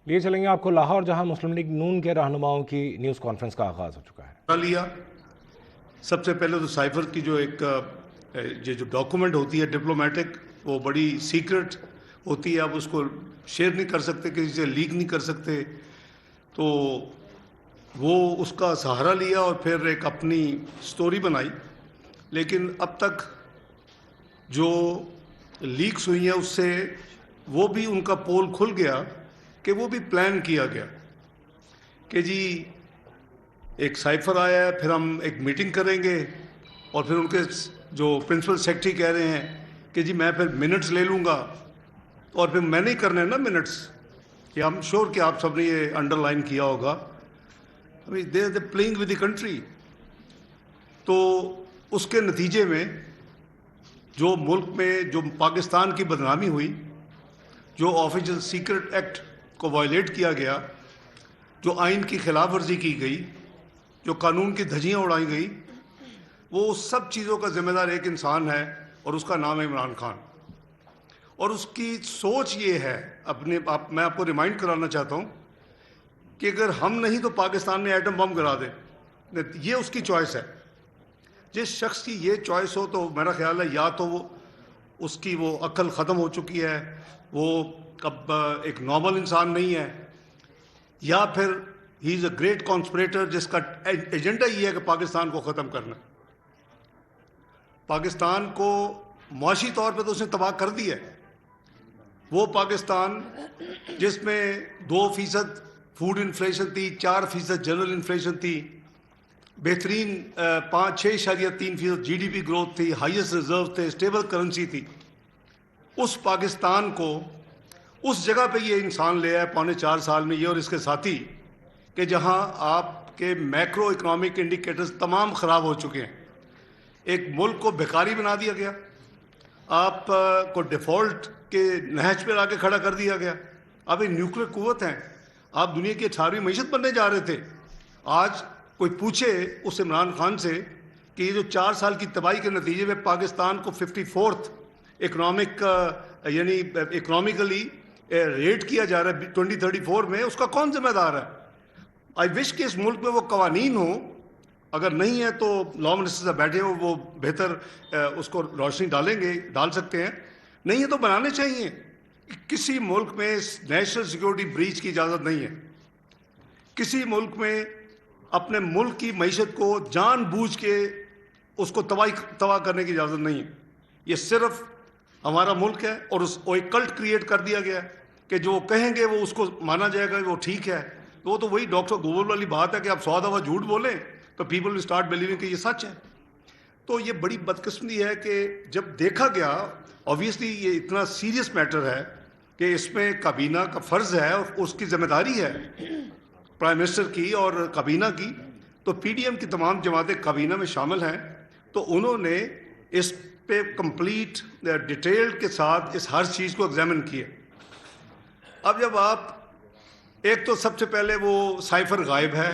لیے چلیں گے آپ کو لاہور، جہاں مسلم لیگ نون کے رہنماؤں کی نیوز کانفرنس کا آغاز ہو چکا ہے۔ لیا سب سے پہلے تو سائفر کی جو ایک یہ جو ڈاکومنٹ ہوتی ہے ڈپلومیٹک، وہ بڑی سیکرٹ ہوتی ہے، آپ اس کو شیئر نہیں کر سکتے، کسی سے لیک نہیں کر سکتے، تو وہ اس کا سہارا لیا اور پھر ایک اپنی سٹوری بنائی۔ لیکن اب تک جو لیکس ہوئی ہیں اس سے وہ بھی ان کا پول کھل گیا کہ وہ بھی پلان کیا گیا کہ جی ایک سائفر آیا ہے، پھر ہم ایک میٹنگ کریں گے، اور پھر ان کے جو پرنسپل سیکرٹری کہہ رہے ہیں کہ جی میں پھر منٹس لے لوں گا، اور پھر میں نہیں کرنے نا منٹس، کہ ہم شور کہ آپ سب نے یہ انڈر لائن کیا ہوگا، they are playing with the country. تو اس کے نتیجے میں جو ملک میں جو پاکستان کی بدنامی ہوئی، جو آفیشل سیکرٹ ایکٹ کو وائلیٹ کیا گیا، جو آئین کی خلاف ورزی کی گئی، جو قانون کی دھجیاں اڑائی گئی، وہ سب چیزوں کا ذمہ دار ایک انسان ہے، اور اس کا نام ہے عمران خان۔ اور اس کی سوچ یہ ہے، میں آپ کو ریمائنڈ کرانا چاہتا ہوں کہ اگر ہم نہیں تو پاکستان میں ایٹم بم گرا دے، یہ اس کی چوائس ہے۔ جس شخص کی یہ چوائس ہو تو میرا خیال ہے یا تو وہ اس کی وہ عقل ختم ہو چکی ہے، وہ اب ایک نارمل انسان نہیں ہے، یا پھر ہی از اے گریٹ کانسپریٹر جس کا ایجنڈا یہ ہے کہ پاکستان کو ختم کرنا۔ پاکستان کو معاشی طور پہ تو اس نے تباہ کر دیا ہے۔ وہ پاکستان جس میں 2% فوڈ انفلیشن تھی، 4% جنرل انفلیشن تھی، بہترین 6.3% جی ڈی پی گروتھ تھی، ہائیسٹ ریزرو تھے، اسٹیبل کرنسی تھی، اس پاکستان کو اس جگہ پہ یہ انسان لے آیا 4.25 سال میں، یہ اور اس کے ساتھی، کہ جہاں آپ کے میکرو اکنامک انڈیکیٹرز تمام خراب ہو چکے ہیں۔ ایک ملک کو بیکاری بنا دیا گیا، آپ کو ڈیفالٹ کے نہج پہ لا کے کھڑا کر دیا گیا۔ اب ایک نیوکلیر قوت ہیں، آپ دنیا کی 18ویں معیشت بننے جا رہے تھے۔ آج کوئی پوچھے اس عمران خان سے کہ یہ جو 4 سال کی تباہی کے نتیجے میں پاکستان کو 54 اکنامک یعنی اکنامکلی ریٹ کیا جا رہا ہے 2034 میں، اس کا کون ذمہ دار ہے؟ آئی وش کہ اس ملک میں وہ قوانین ہوں، اگر نہیں ہے تو لا منسٹر سے بیٹھے ہو، وہ بہتر اس کو روشنی ڈال سکتے ہیں، نہیں ہے تو بنانے چاہیے۔ کسی ملک میں نیشنل سیکورٹی بریچ کی اجازت نہیں ہے، کسی ملک میں اپنے ملک کی معیشت کو جان بوجھ کے اس کو تباہ کرنے کی اجازت نہیں ہے۔ یہ صرف ہمارا ملک ہے، اور ایک کلٹ کریٹ کر دیا گیا ہے کہ جو کہیں گے وہ اس کو مانا جائے گا، وہ ٹھیک ہے۔ وہ تو وہی ڈاکٹر گوگل والی بات ہے کہ آپ 100 دفعہ جھوٹ بولیں تو پیپل ول اسٹارٹ بلیونگ کہ یہ سچ ہے۔ تو یہ بڑی بدقسمتی ہے کہ جب دیکھا گیا، آبویسلی یہ اتنا سیریس میٹر ہے کہ اس میں کابینہ کا فرض ہے اور اس کی ذمہ داری ہے پرائم منسٹر کی اور کابینہ کی، تو پی ڈی ایم کی تمام جماعتیں کابینہ میں شامل ہیں، تو انہوں نے اس پہ کمپلیٹ ڈیٹیل کے ساتھ اس ہر چیز کو ایگزامن کیا۔ اب جب آپ ایک تو سب سے پہلے وہ سائفر غائب ہے،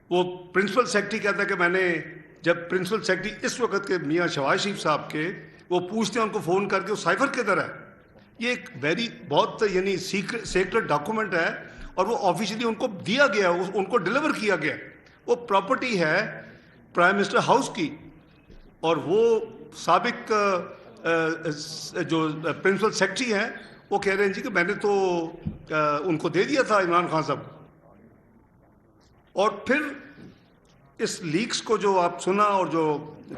وہ پرنسپل سیکرٹری کہتا ہے کہ میں نے، جب پرنسپل سیکرٹری اس وقت کے میاں شہباز شریف صاحب کے، وہ پوچھتے ہیں ان کو فون کر کے وہ سائفر کدھر ہے؟ یہ ایک بہت یعنی سیکرٹ ڈاکومنٹ ہے، اور وہ آفیشلی ان کو دیا گیا، ان کو ڈیلیور کیا گیا۔ وہ پراپرٹی ہے پرائم منسٹر ہاؤس کی، اور وہ سابق جو پرنسپل سیکرٹری ہیں وہ کہہ رہے ہیں جی کہ میں نے تو ان کو دے دیا تھا عمران خان صاحب۔ اور پھر اس لیکس کو جو آپ سنا اور جو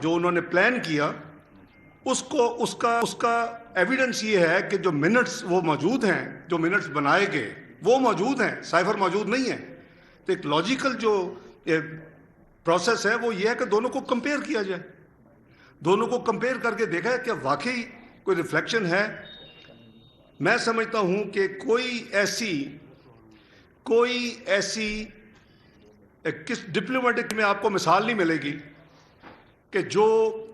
انہوں نے پلان کیا، اس کا ایویڈنس یہ ہے کہ جو منٹس وہ موجود ہیں، جو منٹس بنائے گئے وہ موجود ہیں، سائفر موجود نہیں ہے۔ تو ایک لاجیکل جو پروسیس ہے وہ یہ ہے کہ دونوں کو کمپیئر کیا جائے، دونوں کو کمپیئر کر کے دیکھا ہے کہ واقعی کوئی ریفلیکشن ہے۔ میں سمجھتا ہوں کہ کوئی ایسی کس ڈپلومیٹک میں آپ کو مثال نہیں ملے گی کہ جو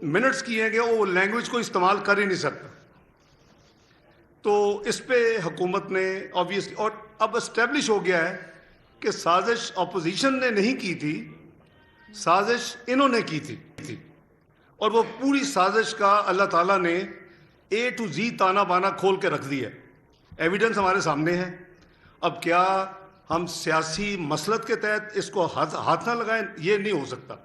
منٹس کیے گئے وہ لینگویج کو استعمال کر ہی نہیں سکتا۔ تو اس پہ حکومت نے آبویسلی، اور اب اسٹیبلش ہو گیا ہے کہ سازش اپوزیشن نے نہیں کی تھی، سازش انہوں نے کی تھی، اور وہ پوری سازش کا اللہ تعالیٰ نے A to Z تانا بانا کھول کے رکھ دیا ہے۔ ایویڈنس ہمارے سامنے ہے، اب کیا ہم سیاسی مسلط کے تحت اس کو ہاتھ نہ لگائیں؟ یہ نہیں ہو سکتا.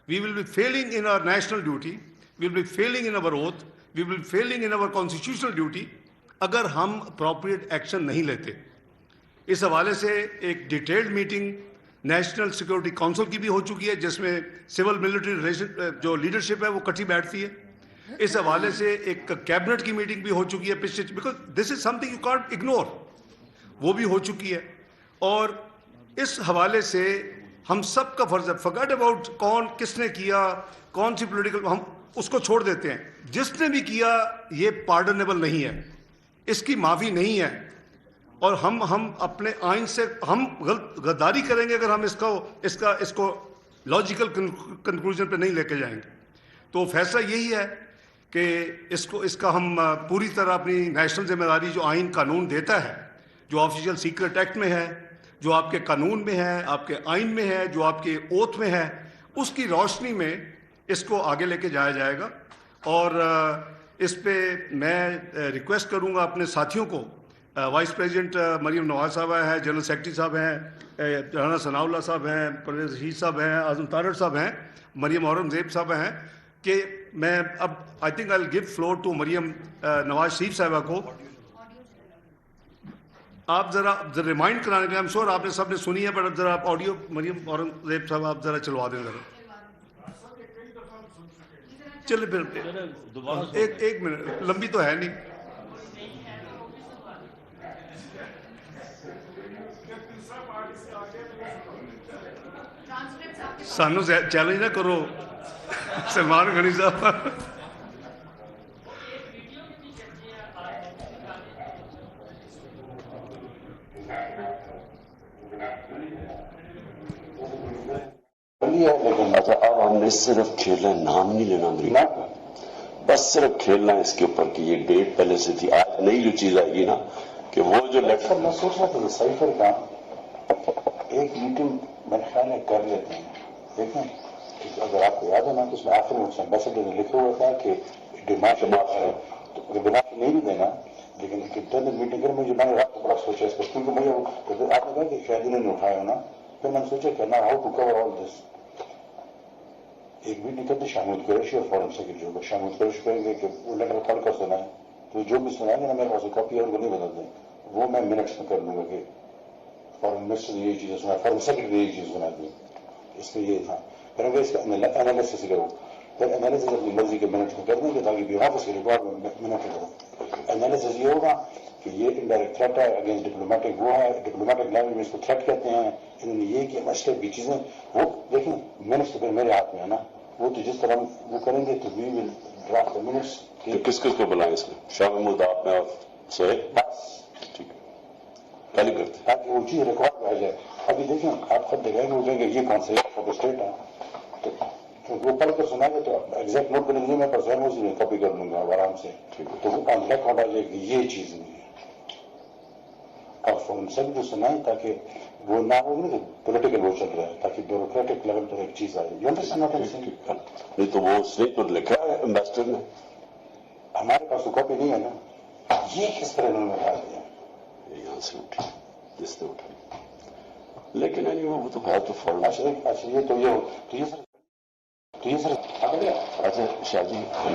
We will be failing in our national duty, we will be failing in our oath, we will be failing in our constitutional duty اگر ہم appropriate action نہیں لیتے. اس حوالے سے ایک detailed meeting national security council کی بھی ہو چکی ہے جس میں سول ملٹری ریلیشن جو لیڈرشپ ہے وہ کٹھی بیٹھتی ہے. اس حوالے سے ایک کیبنٹ کی میٹنگ بھی ہو چکی ہے پچھلے, because this is some thing you can't ignore, وہ بھی ہو چکی ہے. اور اس حوالے سے ہم سب کا فرض ہے, فرگیٹ اباؤٹ کون کس نے کیا, کون سی پولیٹیکل, ہم اس کو چھوڑ دیتے ہیں. جس نے بھی کیا یہ پارڈنیبل نہیں ہے, اس کی معافی نہیں ہے. اور ہم اپنے آئین سے ہم غداری کریں گے اگر ہم اس کو لاجیکل کنکلوژن پہ نہیں لے کے جائیں گے. تو فیصلہ یہی ہے کہ اس کا ہم پوری طرح اپنی نیشنل ذمہ داری جو آئین قانون دیتا ہے, جو آفیشیل سیکرٹ ایکٹ میں ہے, جو آپ کے قانون میں ہے, آپ کے آئین میں ہے, جو آپ کے اوتھ میں ہے, اس کی روشنی میں اس کو آگے لے کے جایا جائے گا. اور اس پہ میں ریکویسٹ کروں گا اپنے ساتھیوں کو, وائس پریزیڈنٹ مریم نواز صاحب ہیں, جنرل سیکرٹری صاحب ہیں, رانا ثناء اللہ صاحب ہیں, پرویز رشید صاحب ہیں, اعظم طارق صاحب ہیں, مریم اورنگزیب صاحب ہیں, کہ میں اب I think I will give floor to Maryam Nawaz Sharif صاحبہ کو. آپ ذرا ریمائنڈ کرانے کے لیے, ایم شور آپ نے سب نے سنی ہے, پر اب ذرا آپ آڈیو مریم اورنگزیب صاحب آپ ذرا چلوا دیں ذرا. چلے پھر ایک منٹ, لمبی تو ہے نہیں. سانو چیلنج نہ کرو سلمان غنی صاحب. لیکن اچھا اب ہم نے صرف کھیلنا, نام نہیں لینا امریکہ, بس صرف کھیلنا اس کے اوپر کہ یہ ڈیٹ پہلے سے تھی. آج نئی جو چیز آئے گی نا کہ وہ جو لیٹر, میں سوچ رہا تھا سائفر کا ایک میٹنگ میرے خیال ہے کر لیتے ہیں. دیکھیں اگر آپ کو یاد ہے نا تو اس میں آخر میں ایمبیسڈر نے لکھا ہوا تھا کہ ڈیمانڈ ہے تو ڈیمانڈ نہیں بھی دینا, لیکن ایک انٹرنل میٹنگ کر, مجھے میں نے رات کو بڑا سوچا اس پر, کیونکہ مجھے آپ نے کہا کہ شاید انہوں نے اٹھایا نا, پھر میں نے سوچا کہ نا ہاؤ ٹو کور آل دس. ایک میٹنگ کرتے شامل قریشی اور فارن سیکرٹری ہوگا, شامل قریشی کہیں گے کہ وہ لیٹر پڑھ کر سنائیں, تو جو بھی سنائیں گے نا میرے پاس کاپی ہے, ان کو نہیں بدل دیں, وہ میں منٹس میں کر دوں گا کہ فارن منسٹر نے یہ چیزیں سنا, فارن سیکرٹری نے یہ چیز سنا دی, اس میں یہ تھا. پھر اگر اس کا انالیسس کرو, پھر انالیسس اپنی مرضی کے منٹ میں کر دیں گے تاکہ بھی آفس کے ریکارڈ میں منٹ کرو. انالیسس یہ ہوگا کہ یہ انڈائریکٹ تھریٹ ہے اگینسٹ ڈپلومیٹک, وہ ہے ڈپلومیٹک لینگویج میں اس کو تھریٹ کہتے ہیں, انہوں نے یہ کیا مسئلے کی چیزیں, وہ دیکھیں منٹس تو پھر میرے ہاتھ میں ہے نا, وہ تو جس طرح وہ کریں گے تو وی ول ڈرافٹ دا منٹس. کس کو بلائیں اس میں, شاہ محمود آپ میں اور سہیل, ٹھیک ہے پہلے کرتے تاکہ وہ چیز ریکارڈ میں آ جائے. ابھی دیکھیں آپ خود دیکھیں گے, وہ کہیں گے یہ کون سا فوٹو اسٹیٹ ہے, تو وہ پڑھ کر سنا گے تو ایگزیکٹ نوٹ کریں گے, میں پر سہمت سے کاپی کر لوں گا آرام سے, تو وہ کام ریکارڈ آ جائے گی یہ چیز نہیں ہے. اور فون سب جو سنائیں تاکہ وہ نہ ہو نا پولیٹیکل وہ چل رہا ہے, تاکہ بیوروکریٹک لیول پر ایک چیز آئے. نہیں تو وہ اس نے تو لکھا ہے امبیسڈر نے, ہمارے پاس تو کاپی نہیں ہے نا, یہ کس طرح انہوں نے بتا دیا, یہاں سے اٹھی جس نے اٹھا, لیکن وہ تو ہے تو فارن. اچھا یہ تو یہ سر اچھا شاہ جی, ہم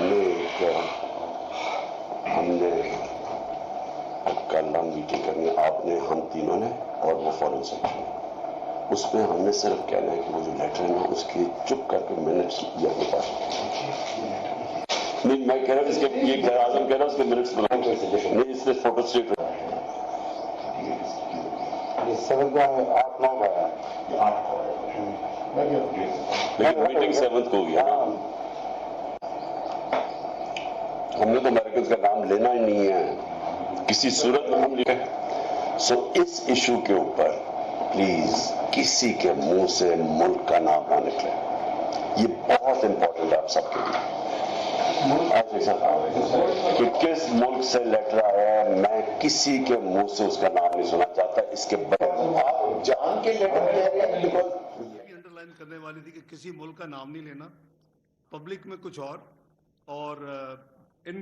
نے کل میٹنگ کرنی آپ نے, ہم تینوں نے, اور وہ فارن سیکرٹری نے. اس میں ہم نے صرف کہنا ہے کہ وہ جو لیٹر ہے نا اس کی چپ کر کے منٹس یہ اپنے پاس نہیں, میں کہہ رہا ہوں اس کے یہ غیر اعظم کہہ رہا ہوں اس کے منٹس بنائیں نہیں, اس سے فوٹو اسٹیٹ آپ نو پایا, لیکن میٹنگ 7 کو ہوگی نا, ہم نے تو امریکنز کا نام لینا ہی نہیں ہے کسی صورت میں, ہم لکھیں. سو اس ایشو کے اوپر پلیز کسی کے منہ سے ملک کا نام نہ نکلے, یہ بہت امپورٹنٹ ہے آپ سب کے لیے. کہ کس ملک سے لیٹر آیا ہے, میں کسی کے منہ سے اس کا نام نہیں سنا چاہتا. اس کے بعد جان کے لیٹر انڈر لائن کرنے والی تھی کہ کسی ملک کا نام نہیں لینا, پبلک میں کچھ اور ان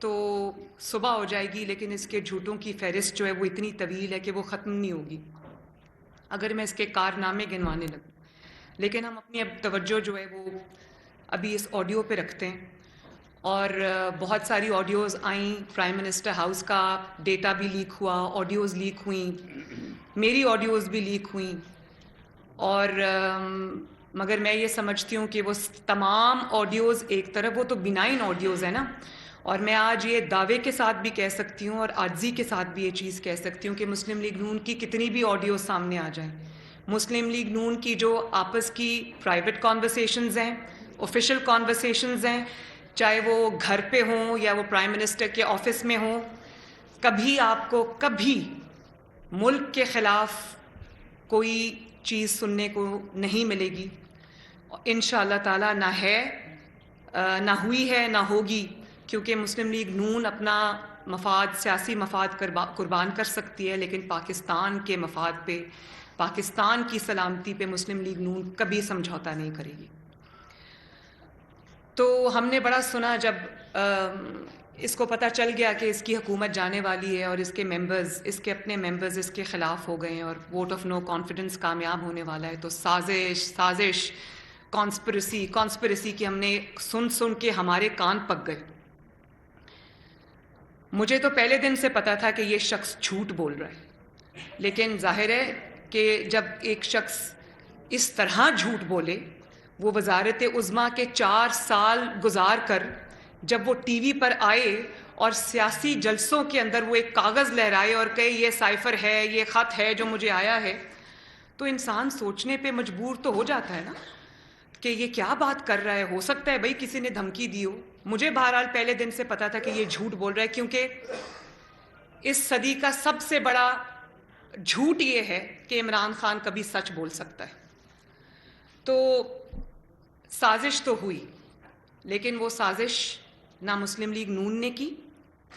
تو صبح ہو جائے گی، لیکن اس کے جھوٹوں کی فہرست جو ہے وہ اتنی طویل ہے کہ وہ ختم نہیں ہوگی اگر میں اس کے کارنامے گنوانے لگوں. لیکن ہم اپنی اب توجہ جو ہے وہ ابھی اس آڈیو پہ رکھتے ہیں. اور بہت ساری آڈیوز آئیں، پرائم منسٹر ہاؤس کا ڈیٹا بھی لیک ہوا، آڈیوز لیک ہوئیں، میری آڈیوز بھی لیک ہوئیں. اور مگر میں یہ سمجھتی ہوں کہ وہ تمام آڈیوز ایک طرف، وہ تو بینائن آڈیوز ہیں نا. اور میں آج یہ دعوے کے ساتھ بھی کہہ سکتی ہوں اور عاجزی کے ساتھ بھی یہ چیز کہہ سکتی ہوں کہ مسلم لیگ نون کی کتنی بھی آڈیوز سامنے آ جائیں، مسلم لیگ نون کی جو آپس کی پرائیویٹ کانورسیشنز ہیں، آفیشیل کانورسیشنز ہیں، چاہے وہ گھر پہ ہوں یا وہ پرائم منسٹر کے آفس میں ہوں، کبھی آپ کو کبھی ملک کے خلاف کوئی چیز سننے کو نہیں ملے گی. انشاءاللہ تعالیٰ نہ ہے، نہ ہوئی ہے، نہ ہوگی، کیونکہ مسلم لیگ نون اپنا مفاد، سیاسی مفاد قربان کر سکتی ہے، لیکن پاکستان کے مفاد پہ، پاکستان کی سلامتی پہ مسلم لیگ نون کبھی سمجھوتا نہیں کرے گی. تو ہم نے بڑا سنا جب اس کو پتہ چل گیا کہ اس کی حکومت جانے والی ہے اور اس کے ممبرز، اس کے اپنے ممبرز اس کے خلاف ہو گئے ہیں اور ووٹ آف نو کانفیڈنس کامیاب ہونے والا ہے، تو سازش کانسپریسی کی ہم نے سن کے ہمارے کان پک گئے. مجھے تو پہلے دن سے پتا تھا کہ یہ شخص جھوٹ بول رہا ہے، لیکن ظاہر ہے کہ جب ایک شخص اس طرح جھوٹ بولے، وہ وزارت عظمیٰ کے 4 سال گزار کر جب وہ ٹی وی پر آئے اور سیاسی جلسوں کے اندر وہ ایک کاغذ لہرائے اور کہے یہ سائفر ہے، یہ خط ہے جو مجھے آیا ہے، تو انسان سوچنے پہ مجبور تو ہو جاتا ہے نا کہ یہ کیا بات کر رہا ہے. ہو سکتا ہے بھائی کسی نے دھمکی دی ہو. مجھے بہرحال پہلے دن سے پتا تھا کہ یہ جھوٹ بول رہا ہے، کیونکہ اس صدی کا سب سے بڑا جھوٹ یہ ہے کہ عمران خان کبھی سچ بول سکتا ہے. تو سازش تو ہوئی، لیکن وہ سازش نہ مسلم لیگ نون نے کی،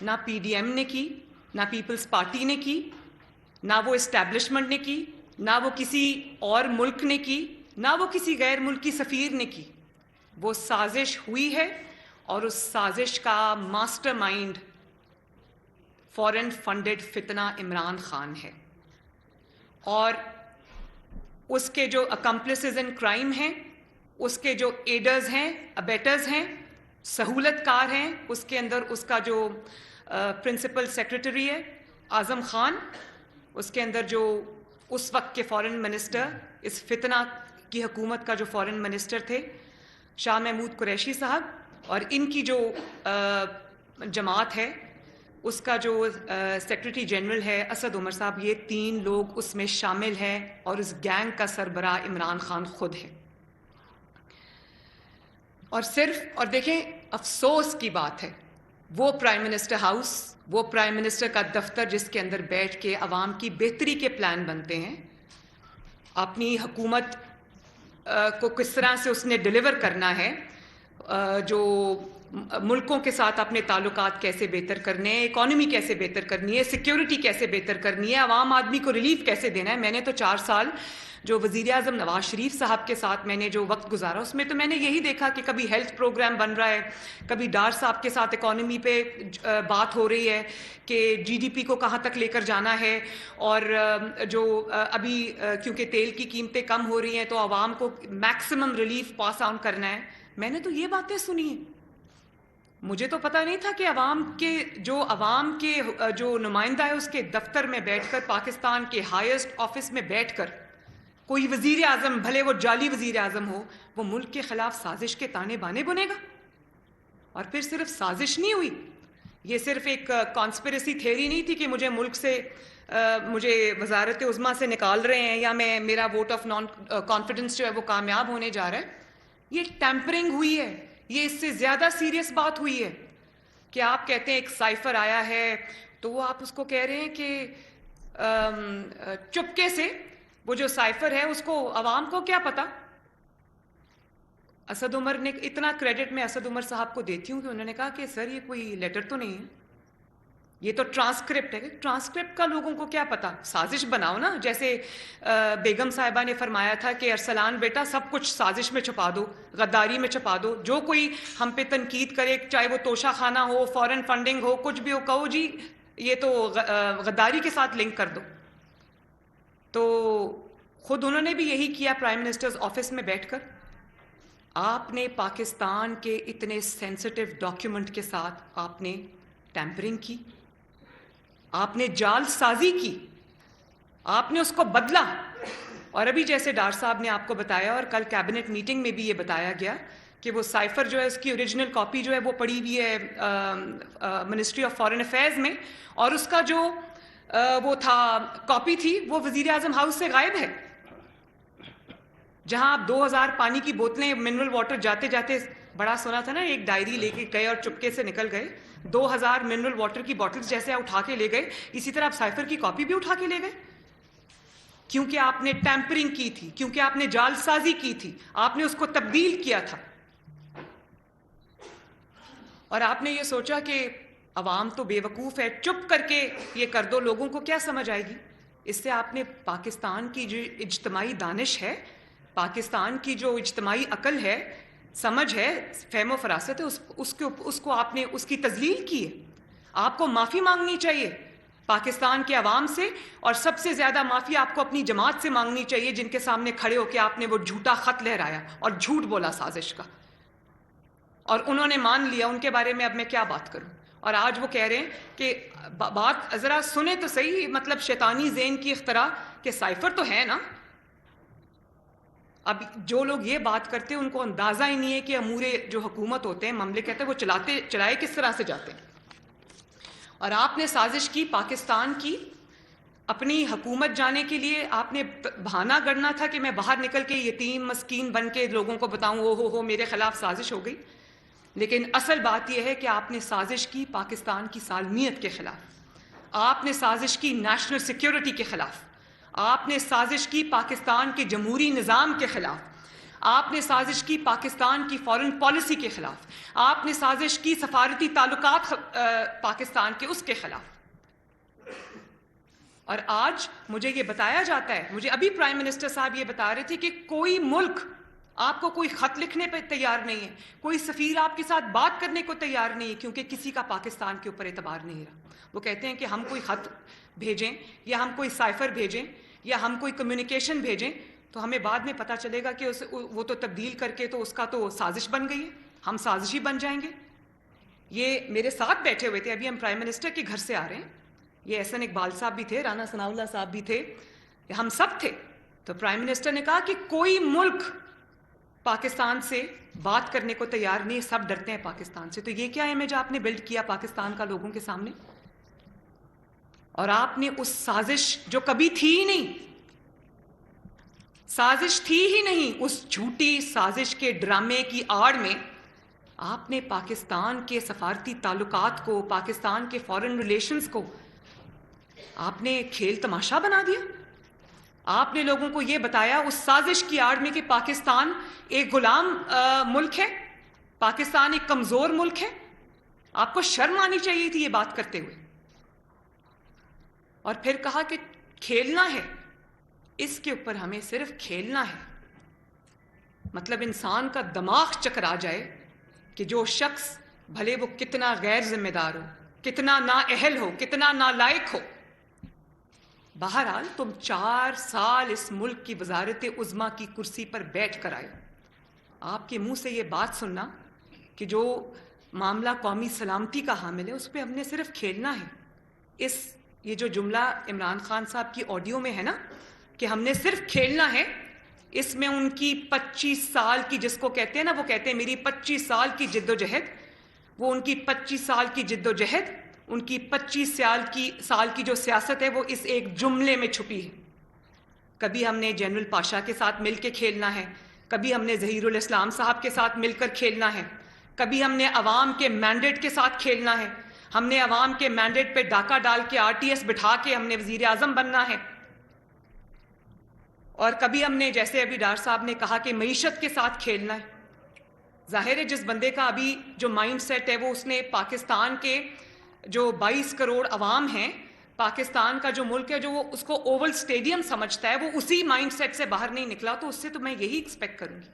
نہ پی ڈی ایم نے کی، نہ پیپلز پارٹی نے کی، نہ وہ اسٹیبلشمنٹ نے کی، نہ وہ کسی اور ملک نے کی، نہ وہ کسی غیر ملکی سفیر نے کی. وہ سازش ہوئی ہے اور اس سازش کا ماسٹر مائنڈ فورن فنڈڈ فتنہ عمران خان ہے. اور اس کے جو اکمپلسز ان کرائم ہیں، اس کے جو ایڈرز ہیں، ابیٹرز ہیں، سہولت کار ہیں، اس کے اندر اس کا جو پرنسپل سیکرٹری ہے اعظم خان، اس کے اندر جو اس وقت کے فارن منسٹر، اس فتنہ کی حکومت کا جو فارن منسٹر تھے شاہ محمود قریشی صاحب، اور ان کی جو جماعت ہے اس کا جو سیکرٹری جنرل ہے اسد عمر صاحب، یہ 3 لوگ اس میں شامل ہیں اور اس گینگ کا سربراہ عمران خان خود ہے. اور دیکھیں افسوس کی بات ہے، وہ پرائم منسٹر ہاؤس، وہ پرائم منسٹر کا دفتر جس کے اندر بیٹھ کے عوام کی بہتری کے پلان بنتے ہیں، اپنی حکومت کو کس طرح سے اس نے ڈیلیور کرنا ہے، جو ملکوں کے ساتھ اپنے تعلقات کیسے بہتر کرنے ہیں، اکانومی کیسے بہتر کرنی ہے، سیکیورٹی کیسے بہتر کرنی ہے، عوام آدمی کو ریلیف کیسے دینا ہے. میں نے تو 4 سال جو وزیر اعظم نواز شریف صاحب کے ساتھ میں نے جو وقت گزارا، اس میں تو میں نے یہی دیکھا کہ کبھی ہیلتھ پروگرام بن رہا ہے، کبھی ڈار صاحب کے ساتھ اکانومی پہ بات ہو رہی ہے کہ جی ڈی پی کو کہاں تک لے کر جانا ہے، اور جو ابھی کیونکہ تیل کی قیمتیں کم ہو رہی ہیں تو عوام کو میکسیمم ریلیف پاس آن کرنا ہے. میں نے تو یہ باتیں سنی ہیں. مجھے تو پتہ نہیں تھا کہ عوام کے جو نمائندہ ہے اس کے دفتر میں بیٹھ کر، پاکستان کے ہائیسٹ آفس میں بیٹھ کر کوئی وزیر اعظم، بھلے وہ جعلی وزیر اعظم ہو، وہ ملک کے خلاف سازش کے تانے بانے بنے گا. اور پھر صرف سازش نہیں ہوئی، یہ صرف ایک کانسپریسی تھیوری نہیں تھی کہ مجھے ملک سے، مجھے وزارت عظمیٰ سے نکال رہے ہیں یا میرا ووٹ آف نان کانفیڈنس جو ہے وہ کامیاب ہونے جا رہا ہے. یہ ٹیمپرنگ ہوئی ہے. یہ اس سے زیادہ سیریس بات ہوئی ہے کہ آپ کہتے ہیں ایک سائفر آیا ہے تو وہ آپ اس کو کہہ رہے ہیں کہ چپکے سے وہ جو سائفر ہے اس کو عوام کو کیا پتا. اسد عمر نے اتنا کریڈٹ میں اسد عمر صاحب کو دیتی ہوں کہ انہوں نے کہا کہ سر یہ کوئی لیٹر تو نہیں ہے، یہ تو ٹرانسکرپٹ ہے. ٹرانسکرپٹ کا لوگوں کو کیا پتا, سازش بناؤ نا. جیسے بیگم صاحبہ نے فرمایا تھا کہ ارسلان بیٹا سب کچھ سازش میں چھپا دو, غداری میں چھپا دو. جو کوئی ہم پہ تنقید کرے, چاہے وہ توشہ خانہ ہو, فورن فنڈنگ ہو, کچھ بھی ہو, کہو جی یہ تو غداری کے ساتھ لنک کر دو. تو خود انہوں نے بھی یہی کیا پرائم منسٹرز آفس میں بیٹھ کر. آپ نے پاکستان کے اتنے سینسٹیو ڈاکیومنٹ کے ساتھ آپ نے ٹیمپرنگ کی, آپ نے جال سازی کی, آپ نے اس کو بدلا. اور ابھی جیسے ڈار صاحب نے آپ کو بتایا اور کل کیبنٹ میٹنگ میں بھی یہ بتایا گیا کہ وہ سائفر جو ہے اس کی اوریجنل کاپی جو ہے وہ پڑی ہوئی ہے منسٹری آف فارن افیئرز میں, اور اس کا جو وہ تھا کاپی تھی وہ وزیر اعظم ہاؤس سے غائب ہے. جہاں آپ 2000 پانی کی بوتلیں منرل واٹر جاتے جاتے بڑا سنا تھا نا, ایک ڈائری لے کے گئے اور چپکے سے نکل گئے. 2000 منرل واٹر کی بوٹلز جیسے اٹھا کے لے گئے, اسی طرح آپ سائفر کی کاپی بھی اٹھا کے لے گئے. کیونکہ آپ نے ٹیمپرنگ کی تھی, کیونکہ آپ نے جال سازی کی تھی, آپ نے اس کو تبدیل کیا تھا. اور آپ نے یہ سوچا کہ عوام تو بے وقوف ہے, چپ کر کے یہ کر دو, لوگوں کو کیا سمجھ آئے گی. اس سے آپ نے پاکستان کی جو اجتماعی دانش ہے, پاکستان کی جو اجتماعی عقل ہے, سمجھ ہے, فہم و فراست ہے, اس کو آپ نے اس کی تذلیل کی ہے. آپ کو معافی مانگنی چاہیے پاکستان کے عوام سے, اور سب سے زیادہ معافی آپ کو اپنی جماعت سے مانگنی چاہیے جن کے سامنے کھڑے ہو کے آپ نے وہ جھوٹا خط لہرایا اور جھوٹ بولا سازش کا, اور انہوں نے مان لیا. ان کے بارے میں اب میں کیا بات کروں. اور آج وہ کہہ رہے ہیں کہ بات ذرا سنیں تو صحیح, مطلب شیطانی ذہن کی اختراع کہ سائفر تو ہے نا. اب جو لوگ یہ بات کرتے ہیں ان کو اندازہ ہی نہیں ہے کہ امور جو حکومت ہوتے ہیں, مملکت ہے, وہ چلائے کس طرح سے جاتے ہیں. اور آپ نے سازش کی پاکستان کی اپنی حکومت جانے کے لیے. آپ نے بہانہ گڑنا تھا کہ میں باہر نکل کے یتیم مسکین بن کے لوگوں کو بتاؤں او ہو میرے خلاف سازش ہو گئی. لیکن اصل بات یہ ہے کہ آپ نے سازش کی پاکستان کی سالمیت کے خلاف, آپ نے سازش کی نیشنل سیکیورٹی کے خلاف, آپ نے سازش کی پاکستان کے جمہوری نظام کے خلاف, آپ نے سازش کی پاکستان کی فارن پالیسی کے خلاف, آپ نے سازش کی سفارتی تعلقات پاکستان کے اس کے خلاف. اور آج مجھے یہ بتایا جاتا ہے, مجھے ابھی پرائم منسٹر صاحب یہ بتا رہے تھے کہ کوئی ملک آپ کو کوئی خط لکھنے پہ تیار نہیں ہے, کوئی سفیر آپ کے ساتھ بات کرنے کو تیار نہیں ہے, کیونکہ کسی کا پاکستان کے اوپر اعتبار نہیں رہا. وہ کہتے ہیں کہ ہم کوئی خط بھیجیں یا ہم کوئی سائفر بھیجیں یا ہم کوئی کمیونیکیشن بھیجیں تو ہمیں بعد میں پتہ چلے گا کہ وہ تو تبدیل کر کے تو اس کا تو سازش بن گئی ہے, ہم سازشی بن جائیں گے. یہ میرے ساتھ بیٹھے ہوئے تھے, ابھی ہم پرائم منسٹر کے گھر سے آ رہے ہیں, یہ احسن اقبال صاحب بھی تھے, رانا ثناء اللہ صاحب بھی تھے, ہم سب تھے. تو پرائم منسٹر نے کہا کہ کوئی ملک پاکستان سے بات کرنے کو تیار نہیں, سب ڈرتے ہیں پاکستان سے. تو یہ کیا امیج آپ نے بلڈ کیا پاکستان کا لوگوں کے سامنے. اور آپ نے اس سازش جو کبھی تھی ہی نہیں, سازش تھی ہی نہیں, اس جھوٹی سازش کے ڈرامے کی آڑ میں آپ نے پاکستان کے سفارتی تعلقات کو, پاکستان کے فارن ریلیشنز کو آپ نے کھیل تماشا بنا دیا. آپ نے لوگوں کو یہ بتایا اس سازش کی آڑ میں کہ پاکستان ایک غلام ملک ہے, پاکستان ایک کمزور ملک ہے. آپ کو شرم آنی چاہیے تھی یہ بات کرتے ہوئے. اور پھر کہا کہ کھیلنا ہے, اس کے اوپر ہمیں صرف کھیلنا ہے. مطلب انسان کا دماغ چکرا جائے کہ جو شخص بھلے وہ کتنا غیر ذمہ دار ہو, کتنا نااہل ہو, کتنا نالائق ہو, بہرحال تم 4 سال اس ملک کی وزارت عظمیٰ کی کرسی پر بیٹھ کر آئے. آپ کے منہ سے یہ بات سننا کہ جو معاملہ قومی سلامتی کا حامل ہے اس پہ ہم نے صرف کھیلنا ہے. یہ جو جملہ عمران خان صاحب کی آڈیو میں ہے نا کہ ہم نے صرف کھیلنا ہے, اس میں ان کی 25 سال کی, جس کو کہتے ہیں نا, وہ کہتے ہیں میری 25 سال کی جد و جہد, وہ ان کی 25 سال کی جد و جہد, ان کی 25 سال کی جو سیاست ہے وہ اس ایک جملے میں چھپی ہے. کبھی ہم نے جنرل پاشا کے ساتھ مل کے کھیلنا ہے, کبھی ہم نے ظہیر الاسلام صاحب کے ساتھ مل کر کھیلنا ہے, کبھی ہم نے عوام کے مینڈیٹ کے ساتھ کھیلنا ہے, ہم نے عوام کے مینڈیٹ پہ ڈاکہ ڈال کے RTS بٹھا کے ہم نے وزیر اعظم بننا ہے, اور کبھی ہم نے جیسے ابھی ڈار صاحب نے کہا کہ معیشت کے ساتھ کھیلنا ہے. ظاہر ہے جس بندے کا ابھی جو مائنڈ سیٹ ہے وہ اس نے پاکستان کے جو 22 کروڑ عوام ہیں پاکستان کا جو ملک ہے، جو وہ اس کو اوول اسٹیڈیم سمجھتا ہے، وہ اسی مائنڈ سیٹ سے باہر نہیں نکلا، تو اس سے تو میں یہی ایکسپیکٹ کروں گی.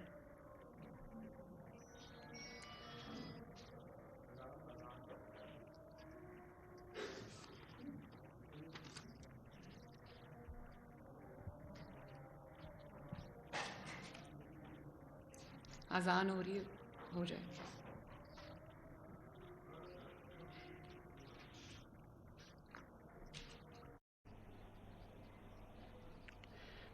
اذان ہو رہی ہے، ہو جائے.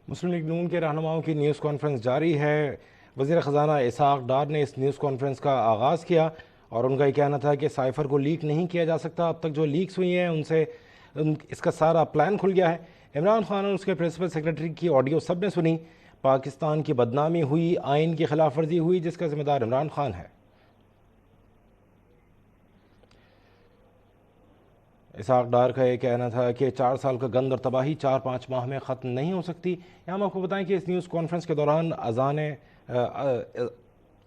مسلم لیگ نون کے رہنماؤں کی نیوز کانفرنس جاری ہے. وزیر خزانہ اسحاق ڈار نے اس نیوز کانفرنس کا آغاز کیا اور ان کا یہ کہنا تھا کہ سائفر کو لیک نہیں کیا جا سکتا. اب تک جو لیکس ہوئی ہیں ان سے اس کا سارا پلان کھل گیا ہے. عمران خان اور اس کے پرنسپل سیکرٹری کی آڈیو سب نے سنی. پاکستان کی بدنامی ہوئی، آئین کی خلاف ورزی ہوئی، جس کا ذمہ دار عمران خان ہے. اسحاق ڈار کا یہ کہنا تھا کہ 4 سال کا گند اور تباہی 4-5 ماہ میں ختم نہیں ہو سکتی. یہاں ہم آپ کو بتائیں کہ اس نیوز کانفرنس کے دوران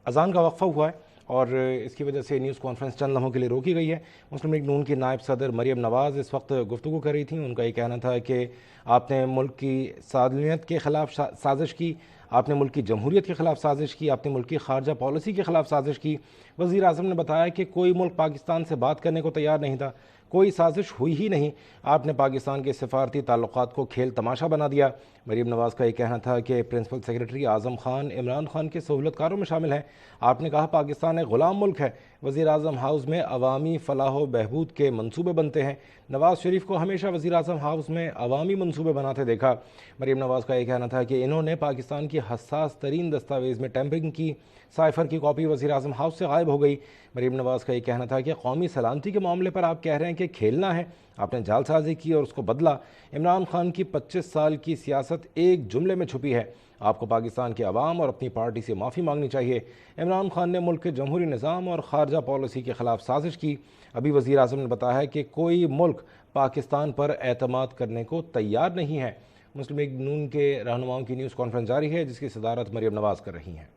اذان کا وقفہ ہوا ہے اور اس کی وجہ سے نیوز کانفرنس چند لمحوں کے لیے روکی گئی ہے. مسلم لیگ نون کی نائب صدر مریم نواز اس وقت گفتگو کر رہی تھیں. ان کا یہ کہنا تھا کہ آپ نے ملک کی سالمیت کے خلاف سازش کی، آپ نے ملک کی جمہوریت کے خلاف سازش کی، آپ نے ملک کی خارجہ پالیسی کے خلاف سازش کی. وزیر اعظم نے بتایا کہ کوئی ملک پاکستان سے بات کرنے کو تیار نہیں تھا، کوئی سازش ہوئی ہی نہیں. آپ نے پاکستان کے سفارتی تعلقات کو کھیل تماشا بنا دیا. مریم نواز کا یہ کہنا تھا کہ پرنسپل سیکرٹری اعظم خان عمران خان کے سہولت کاروں میں شامل ہیں. آپ نے کہا پاکستان ایک غلام ملک ہے. وزیر اعظم ہاؤس میں عوامی فلاح و بہبود کے منصوبے بنتے ہیں. نواز شریف کو ہمیشہ وزیر اعظم ہاؤس میں عوامی منصوبے بناتے دیکھا. مریم نواز کا یہ کہنا تھا کہ انہوں نے پاکستان کی حساس ترین دستاویز میں ٹیمپرنگ کی. سائفر کی کاپی وزیر اعظم ہاؤس سے غائب ہو گئی. مریم نواز کا یہ کہنا تھا کہ قومی سلامتی کے معاملے پر آپ کہہ رہے ہیں کہ کھیلنا ہے، آپ نے جال سازی کی اور اس کو بدلا. عمران خان کی 25 سال کی سیاست ایک جملے میں چھپی ہے. آپ کو پاکستان کے عوام اور اپنی پارٹی سے معافی مانگنی چاہیے. عمران خان نے ملک کے جمہوری نظام اور خارجہ پالیسی کے خلاف سازش کی. ابھی وزیر اعظم نے بتایا کہ کوئی ملک پاکستان پر اعتماد کرنے کو تیار نہیں ہے. مسلم لیگ نون کے رہنماؤں کی نیوز کانفرنس جاری ہے جس کی صدارت مریم نواز کر رہی ہیں.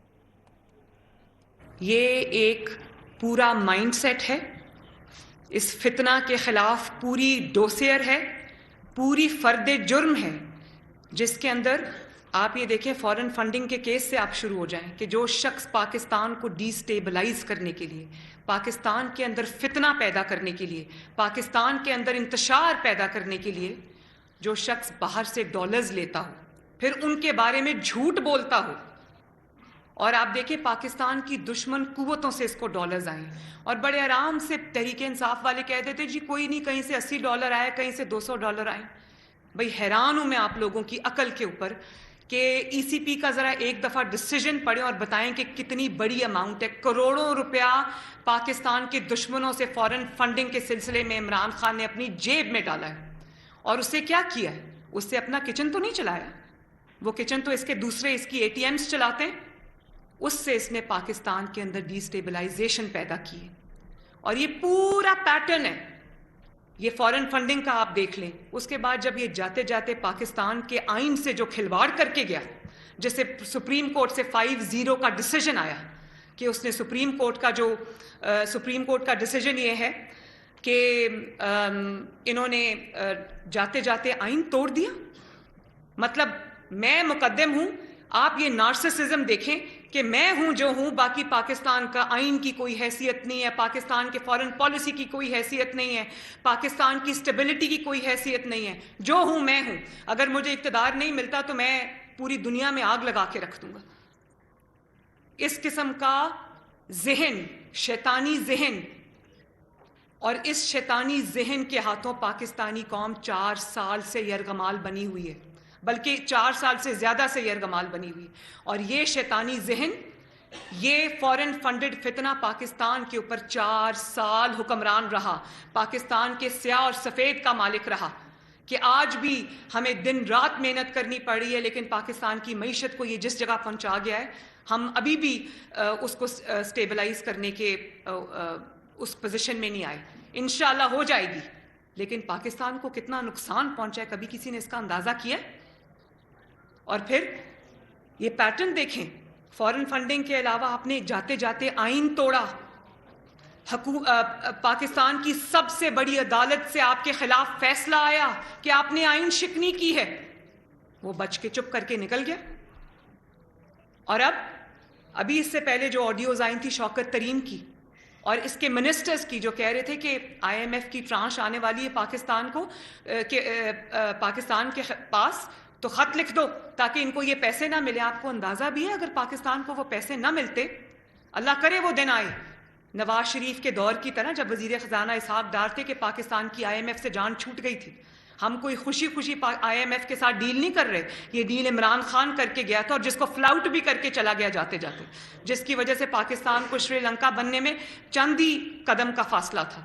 یہ ایک پورا مائنڈ سیٹ ہے، اس فتنہ کے خلاف پوری ڈوسیئر ہے، پوری فرد جرم ہے، جس کے اندر آپ یہ دیکھیں فارن فنڈنگ کے کیس سے آپ شروع ہو جائیں کہ جو شخص پاکستان کو ڈی سٹیبلائز کرنے کے لیے، پاکستان کے اندر فتنہ پیدا کرنے کے لیے، پاکستان کے اندر انتشار پیدا کرنے کے لیے جو شخص باہر سے ڈالرز لیتا ہو، پھر ان کے بارے میں جھوٹ بولتا ہو، اور آپ دیکھیں پاکستان کی دشمن قوتوں سے اس کو ڈالرز آئیں اور بڑے آرام سے تحریک انصاف والے کہہ دیتے جی کوئی نہیں، کہیں سے $80 آئے، کہیں سے $200 آئے. بھئی حیران ہوں میں آپ لوگوں کی عقل کے اوپر کہ ای سی پی کا ذرا ایک دفعہ ڈیسیجن پڑھیں اور بتائیں کہ کتنی بڑی اماؤنٹ ہے. کروڑوں روپیہ پاکستان کے دشمنوں سے فارن فنڈنگ کے سلسلے میں عمران خان نے اپنی جیب میں ڈالا ہے. اور اس سے کیا کیا ہے؟ اس سے اپنا کچن تو نہیں چلایا، وہ کچن تو اس کے دوسرے اس کی اے ٹی ایمز چلاتے ہیں. اس سے اس نے پاکستان کے اندر ڈی سٹیبلائزیشن پیدا کی ہے. اور یہ پورا پیٹرن ہے، یہ فارن فنڈنگ کا آپ دیکھ لیں. اس کے بعد جب یہ جاتے جاتے پاکستان کے آئین سے جو کھلواڑ کر کے گیا، جیسے سپریم کورٹ سے 5-0 کا ڈیسیجن آیا کہ اس نے سپریم کورٹ کا ڈیسیجن یہ ہے کہ انہوں نے جاتے جاتے آئین توڑ دیا. مطلب میں مقدم ہوں، آپ یہ نارسسزم دیکھیں کہ میں ہوں جو ہوں، باقی پاکستان کا آئین کی کوئی حیثیت نہیں ہے، پاکستان کے فارن پالیسی کی کوئی حیثیت نہیں ہے، پاکستان کی اسٹیبلٹی کی کوئی حیثیت نہیں ہے. جو ہوں میں ہوں. اگر مجھے اقتدار نہیں ملتا تو میں پوری دنیا میں آگ لگا کے رکھ دوں گا. اس قسم کا ذہن، شیطانی ذہن، اور اس شیطانی ذہن کے ہاتھوں پاکستانی قوم 4 سال سے یرغمال بنی ہوئی ہے، بلکہ 4 سال سے زیادہ سے یرغمال بنی ہوئی. اور یہ شیطانی ذہن، یہ فورن فنڈڈ فتنہ پاکستان کے اوپر 4 سال حکمران رہا، پاکستان کے سیاہ اور سفید کا مالک رہا کہ آج بھی ہمیں دن رات محنت کرنی پڑ رہی ہے، لیکن پاکستان کی معیشت کو یہ جس جگہ پہنچا گیا ہے ہم ابھی بھی اس کو سٹیبلائز کرنے کے اس پوزیشن میں نہیں آئے. انشاءاللہ ہو جائے گی، لیکن پاکستان کو کتنا نقصان پہنچا ہے کبھی کسی نے اس کا اندازہ کیا ہے؟ اور پھر یہ پیٹرن دیکھیں، فارن فنڈنگ کے علاوہ آپ نے جاتے جاتے آئین توڑا. پاکستان کی سب سے بڑی عدالت سے آپ کے خلاف فیصلہ آیا کہ آپ نے آئین شکنی کی ہے، وہ بچ کے چپ کر کے نکل گیا. اور ابھی اس سے پہلے جو آڈیوز آئی تھی شوکت ترین کی اور اس کے منسٹرز کی، جو کہہ رہے تھے کہ آئی ایم ایف کی ٹرانش آنے والی ہے پاکستان کو، کہ پاکستان کے پاس تو خط لکھ دو تاکہ ان کو یہ پیسے نہ ملے. آپ کو اندازہ بھی ہے اگر پاکستان کو وہ پیسے نہ ملتے، اللہ کرے وہ دن آئے نواز شریف کے دور کی طرح جب وزیر خزانہ اسحاق ڈار تھے کہ پاکستان کی آئی ایم ایف سے جان چھوٹ گئی تھی. ہم کوئی خوشی خوشی آئی ایم ایف کے ساتھ ڈیل نہیں کر رہے، یہ ڈیل عمران خان کر کے گیا تھا، اور جس کو فلاؤٹ بھی کر کے چلا گیا جاتے جاتے، جس کی وجہ سے پاکستان کو شری لنکا بننے میں چند ہی قدم کا فاصلہ تھا.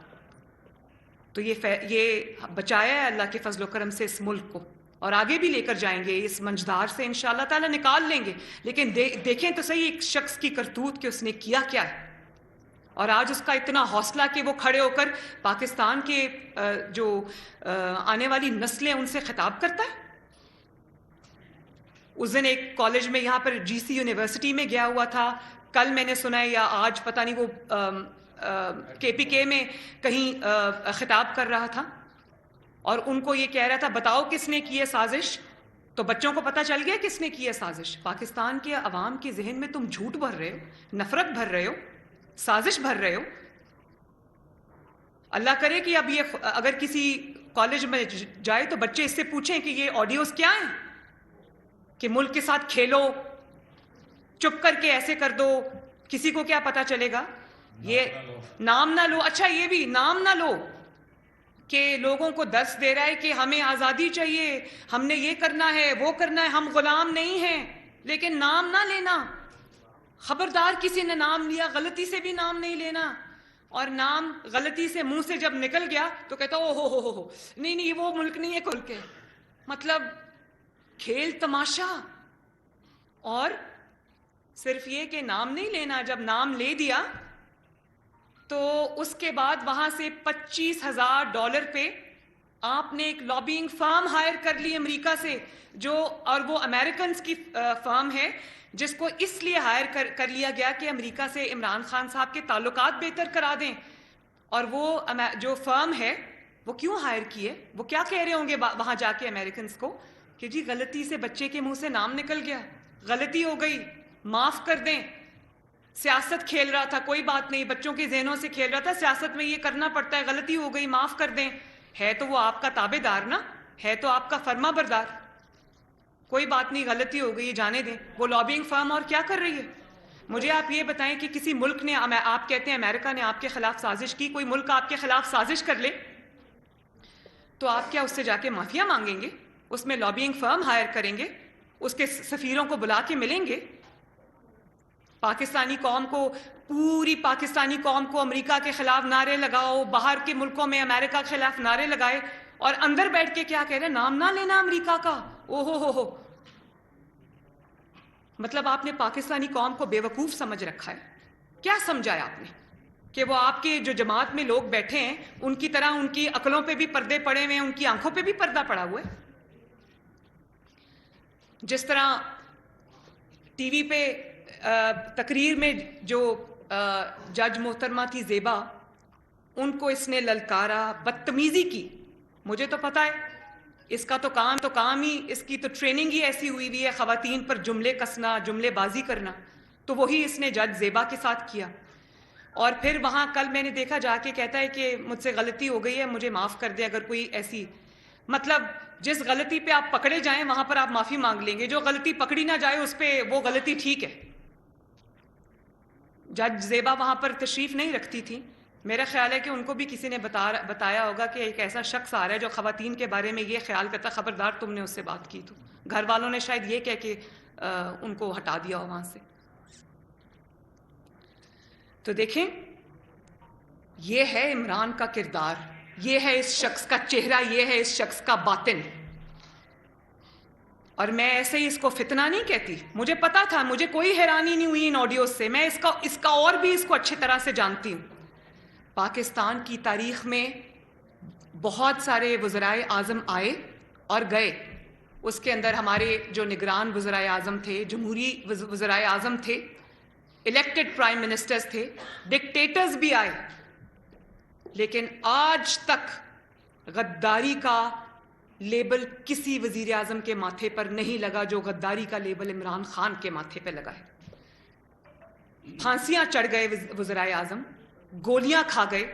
تو یہ بچایا ہے اللہ کے فضل و کرم سے اس ملک کو، اور آگے بھی لے کر جائیں گے، اس منجدار سے انشاءاللہ تعالیٰ نکال لیں گے. لیکن دیکھیں تو صحیح ایک شخص کی کرتوت کہ اس نے کیا کیا ہے، اور آج اس کا اتنا حوصلہ کہ وہ کھڑے ہو کر پاکستان کے جو آنے والی نسلیں ان سے خطاب کرتا ہے. اس دن ایک کالج میں یہاں پر جی سی یونیورسٹی میں گیا ہوا تھا، کل میں نے سنا ہے یا آج پتہ نہیں، وہ کے پی کے میں کہیں خطاب کر رہا تھا، اور ان کو یہ کہہ رہا تھا بتاؤ کس نے کی ہے سازش. تو بچوں کو پتہ چل گیا کس نے کی ہے سازش. پاکستان کے عوام کے ذہن میں تم جھوٹ بھر رہے ہو، نفرت بھر رہے ہو، سازش بھر رہے ہو. اللہ کرے کہ اب یہ اگر کسی کالج میں جائے تو بچے اس سے پوچھیں کہ یہ آڈیوز کیا ہیں، کہ ملک کے ساتھ کھیلو، چپ کر کے ایسے کر دو، کسی کو کیا پتا چلے گا. یہ نام نہ لو، اچھا یہ بھی نام نہ لو کہ لوگوں کو درس دے رہا ہے کہ ہمیں آزادی چاہیے، ہم نے یہ کرنا ہے وہ کرنا ہے، ہم غلام نہیں ہیں، لیکن نام نہ لینا. خبردار کسی نے نام لیا غلطی سے بھی نام نہیں لینا، اور نام غلطی سے منہ سے جب نکل گیا تو کہتا او ہو نہیں وہ ملک نہیں ہے کھل کے. مطلب کھیل تماشا، اور صرف یہ کہ نام نہیں لینا. جب نام لے دیا تو اس کے بعد وہاں سے $25,000 پہ آپ نے ایک لابینگ فرم ہائر کر لی امریکہ سے، اور وہ امریکنز کی فرم ہے جس کو اس لیے ہائر کر لیا گیا کہ امریکہ سے عمران خان صاحب کے تعلقات بہتر کرا دیں. اور وہ جو فرم ہے وہ کیوں ہائر کی ہے، وہ کیا کہہ رہے ہوں گے وہاں جا کے امریکنز کو کہ جی غلطی سے بچے کے منہ سے نام نکل گیا، غلطی ہو گئی، معاف کر دیں. سیاست کھیل رہا تھا، کوئی بات نہیں، بچوں کے ذہنوں سے کھیل رہا تھا، سیاست میں یہ کرنا پڑتا ہے، غلطی ہو گئی معاف کر دیں. ہے تو وہ آپ کا تابع دار نا، ہے تو آپ کا فرما بردار. کوئی بات نہیں، غلطی ہو گئی جانے دیں. وہ لابینگ فرم اور کیا کر رہی ہے؟ مجھے آپ یہ بتائیں کہ کسی ملک نے، آپ کہتے ہیں امریکہ نے آپ کے خلاف سازش کی، کوئی ملک آپ کے خلاف سازش کر لے تو آپ کیا اس سے جا کے معافیا مانگیں گے؟ اس میں لابینگ فرم ہائر کریں گے، اس کے سفیروں کو بلا کے ملیں گے؟ پاکستانی قوم کو، پوری پاکستانی قوم کو امریکہ کے خلاف نعرے لگاؤ، باہر کے ملکوں میں امریکہ کے خلاف نعرے لگائے، اور اندر بیٹھ کے کیا کہہ رہے ہیں؟ نام نہ لینا امریکہ کا. او ہو. مطلب آپ نے پاکستانی قوم کو بے وقوف سمجھ رکھا ہے. کیا سمجھا ہے آپ نے؟ کہ وہ آپ کے جو جماعت میں لوگ بیٹھے ہیں ان کی طرح ان کی عقلوں پہ بھی پردے پڑے ہوئے ہیں، ان کی آنکھوں پہ بھی پردہ پڑا ہوا ہے. جس طرح ٹی وی پہ تقریر میں جو جج محترمہ تھی زیبا، ان کو اس نے للکارا، بدتمیزی کی. مجھے تو پتا ہے اس کا تو کام ہی، اس کی تو ٹریننگ ہی ایسی ہوئی ہوئی ہے خواتین پر جملے کسنا، جملے بازی کرنا. تو وہی اس نے جج زیبا کے ساتھ کیا. اور پھر وہاں کل میں نے دیکھا جا کے کہتا ہے کہ مجھ سے غلطی ہو گئی ہے، مجھے معاف کر دے. اگر کوئی ایسی، مطلب جس غلطی پہ آپ پکڑے جائیں وہاں پر آپ معافی مانگ لیں گے، جو غلطی پکڑی نہ جائے اس پہ وہ غلطی ٹھیک ہے. جج زیبا وہاں پر تشریف نہیں رکھتی تھی. میرا خیال ہے کہ ان کو بھی کسی نے بتایا ہوگا کہ ایک ایسا شخص آ رہا ہے جو خواتین کے بارے میں یہ خیال کرتا، خبردار تم نے اس سے بات کی. تو گھر والوں نے شاید یہ کہہ کے ان کو ہٹا دیا ہو وہاں سے. تو دیکھیں یہ ہے عمران کا کردار، یہ ہے اس شخص کا چہرہ، یہ ہے اس شخص کا باطن. اور میں ایسے ہی اس کو فتنہ نہیں کہتی، مجھے پتا تھا، مجھے کوئی حیرانی نہیں ہوئی ان آڈیوز سے. میں اس کا اور بھی اس کو اچھی طرح سے جانتی ہوں. پاکستان کی تاریخ میں بہت سارے وزرائے اعظم آئے اور گئے. اس کے اندر ہمارے جو نگران وزرائے اعظم تھے، جمہوری وزرائے اعظم تھے، الیکٹڈ پرائم منسٹرز تھے، ڈکٹیٹرز بھی آئے. لیکن آج تک غداری کا لیبل کسی وزیر اعظم کے ماتھے پر نہیں لگا جو غداری کا لیبل عمران خان کے ماتھے پہ لگا ہے. پھانسیاں چڑھ گئے وزرائے اعظم, گولیاں کھا گئے,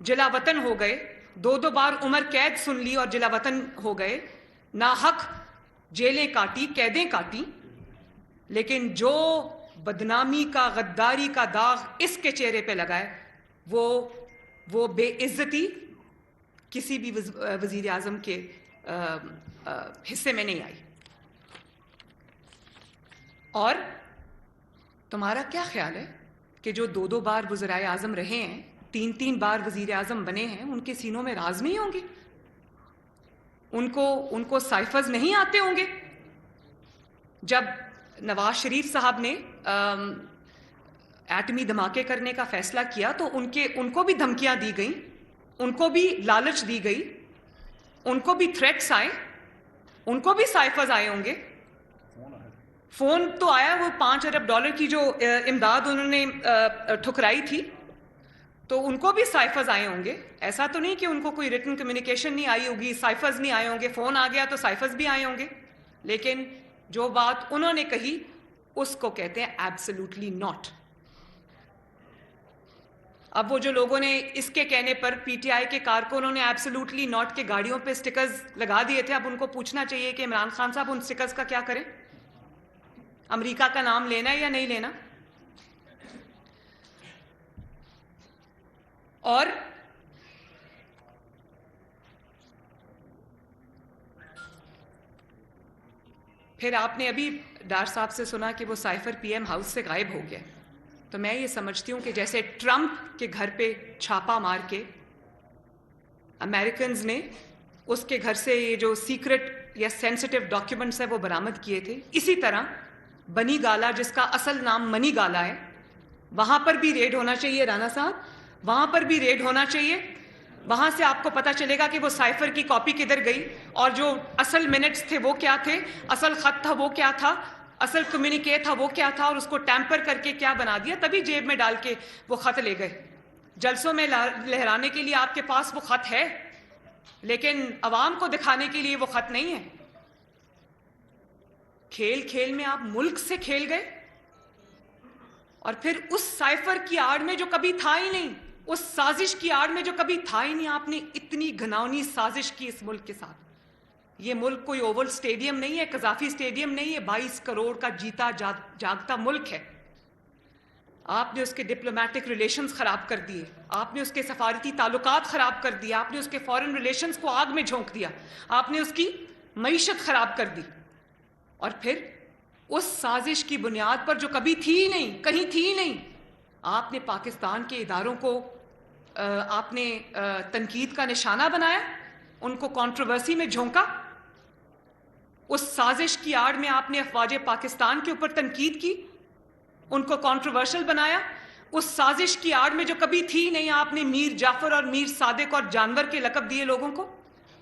جلا وطن ہو گئے, 2 بار عمر قید سن لی اور جلا وطن ہو گئے, ناحق جیلیں کاٹی, قیدیں کاٹی, لیکن جو بدنامی کا, غداری کا داغ اس کے چہرے پہ لگا ہے وہ بے عزتی کسی بھی وزیر اعظم کے حصے میں نہیں آئی. اور تمہارا کیا خیال ہے کہ جو 2 بار وزرائے اعظم رہے ہیں, 3 بار وزیر اعظم بنے ہیں, ان کے سینوں میں راز نہیں ہوں گے؟ ان کو سائفرز نہیں آتے ہوں گے؟ جب نواز شریف صاحب نے ایٹمی دھماکے کرنے کا فیصلہ کیا تو ان کو بھی دھمکیاں دی گئیں, ان کو بھی لالچ دی گئی, ان کو بھی تھریٹس آئے, ان کو بھی سائفرز آئے ہوں گے. فون تو آیا, وہ $5 ارب کی جو امداد انہوں نے ٹھکرائی تھی, تو ان کو بھی سائفرز آئے ہوں گے. ایسا تو نہیں کہ ان کو کوئی ریٹن کمیونیکیشن نہیں آئی ہوگی, سائفرز نہیں آئے ہوں گے. فون آ گیا تو سائفرز بھی آئے ہوں گے. لیکن جو بات انہوں نے کہی اس کو کہتے ہیں ایبسلیوٹلی ناٹ. اب وہ جو لوگوں نے اس کے کہنے پر پی ٹی آئی کے کارکنوں نے ایبسلیوٹلی ناٹ کے گاڑیوں پہ سٹیکرز لگا دیے تھے, اب ان کو پوچھنا چاہیے کہ عمران خان صاحب ان سٹیکرز کا کیا کریں؟ امریکہ کا نام لینا ہے یا نہیں لینا؟ اور پھر آپ نے ابھی ڈار صاحب سے سنا کہ وہ سائفر پی ایم ہاؤس سے غائب ہو گیا. تو میں یہ سمجھتی ہوں کہ جیسے ٹرمپ کے گھر پہ چھاپا مار کے امریکنز نے اس کے گھر سے یہ جو سیکرٹ یا سینسٹیو ڈاکیومنٹس ہیں وہ برآمد کیے تھے, اسی طرح بنی گالا, جس کا اصل نام منی گالا ہے, وہاں پر بھی ریڈ ہونا چاہیے. رانا صاحب, وہاں پر بھی ریڈ ہونا چاہیے. وہاں سے آپ کو پتہ چلے گا کہ وہ سائفر کی کاپی کدھر گئی, اور جو اصل منٹس تھے وہ کیا تھے, اصل خط تھا وہ کیا تھا, اصل کمیونیکے تھا وہ کیا تھا, اور اس کو ٹیمپر کر کے کیا بنا دیا, تبھی جیب میں ڈال کے وہ خط لے گئے. جلسوں میں لہرانے کے لیے آپ کے پاس وہ خط ہے, لیکن عوام کو دکھانے کے لیے وہ خط نہیں ہے. کھیل کھیل میں آپ ملک سے کھیل گئے, اور پھر اس سائفر کی آڑ میں جو کبھی تھا ہی نہیں, اس سازش کی آڑ میں جو کبھی تھا ہی نہیں, آپ نے اتنی گھناؤنی سازش کی اس ملک کے ساتھ. یہ ملک کوئی اوول سٹیڈیم نہیں ہے, قذافی سٹیڈیم نہیں ہے, 22 کروڑ کا جیتا جاگتا ملک ہے. آپ نے اس کے ڈپلومیٹک ریلیشنز خراب کر دیے, آپ نے اس کے سفارتی تعلقات خراب کر دیے, آپ نے اس کے فورن ریلیشنز کو آگ میں جھونک دیا, آپ نے اس کی معیشت خراب کر دی. اور پھر اس سازش کی بنیاد پر جو کبھی تھی ہی نہیں, کہیں تھی ہی نہیں, آپ نے پاکستان کے اداروں کو آپ نے تنقید کا نشانہ بنایا, ان کو کنٹروورسی میں جھونکا. اس سازش کی آڑ میں آپ نے افواج پاکستان کے اوپر تنقید کی, ان کو کنٹروورشل بنایا. اس سازش کی آڑ میں جو کبھی تھی نہیں, آپ نے میر جعفر اور میر صادق اور جانور کے لقب دیے لوگوں کو.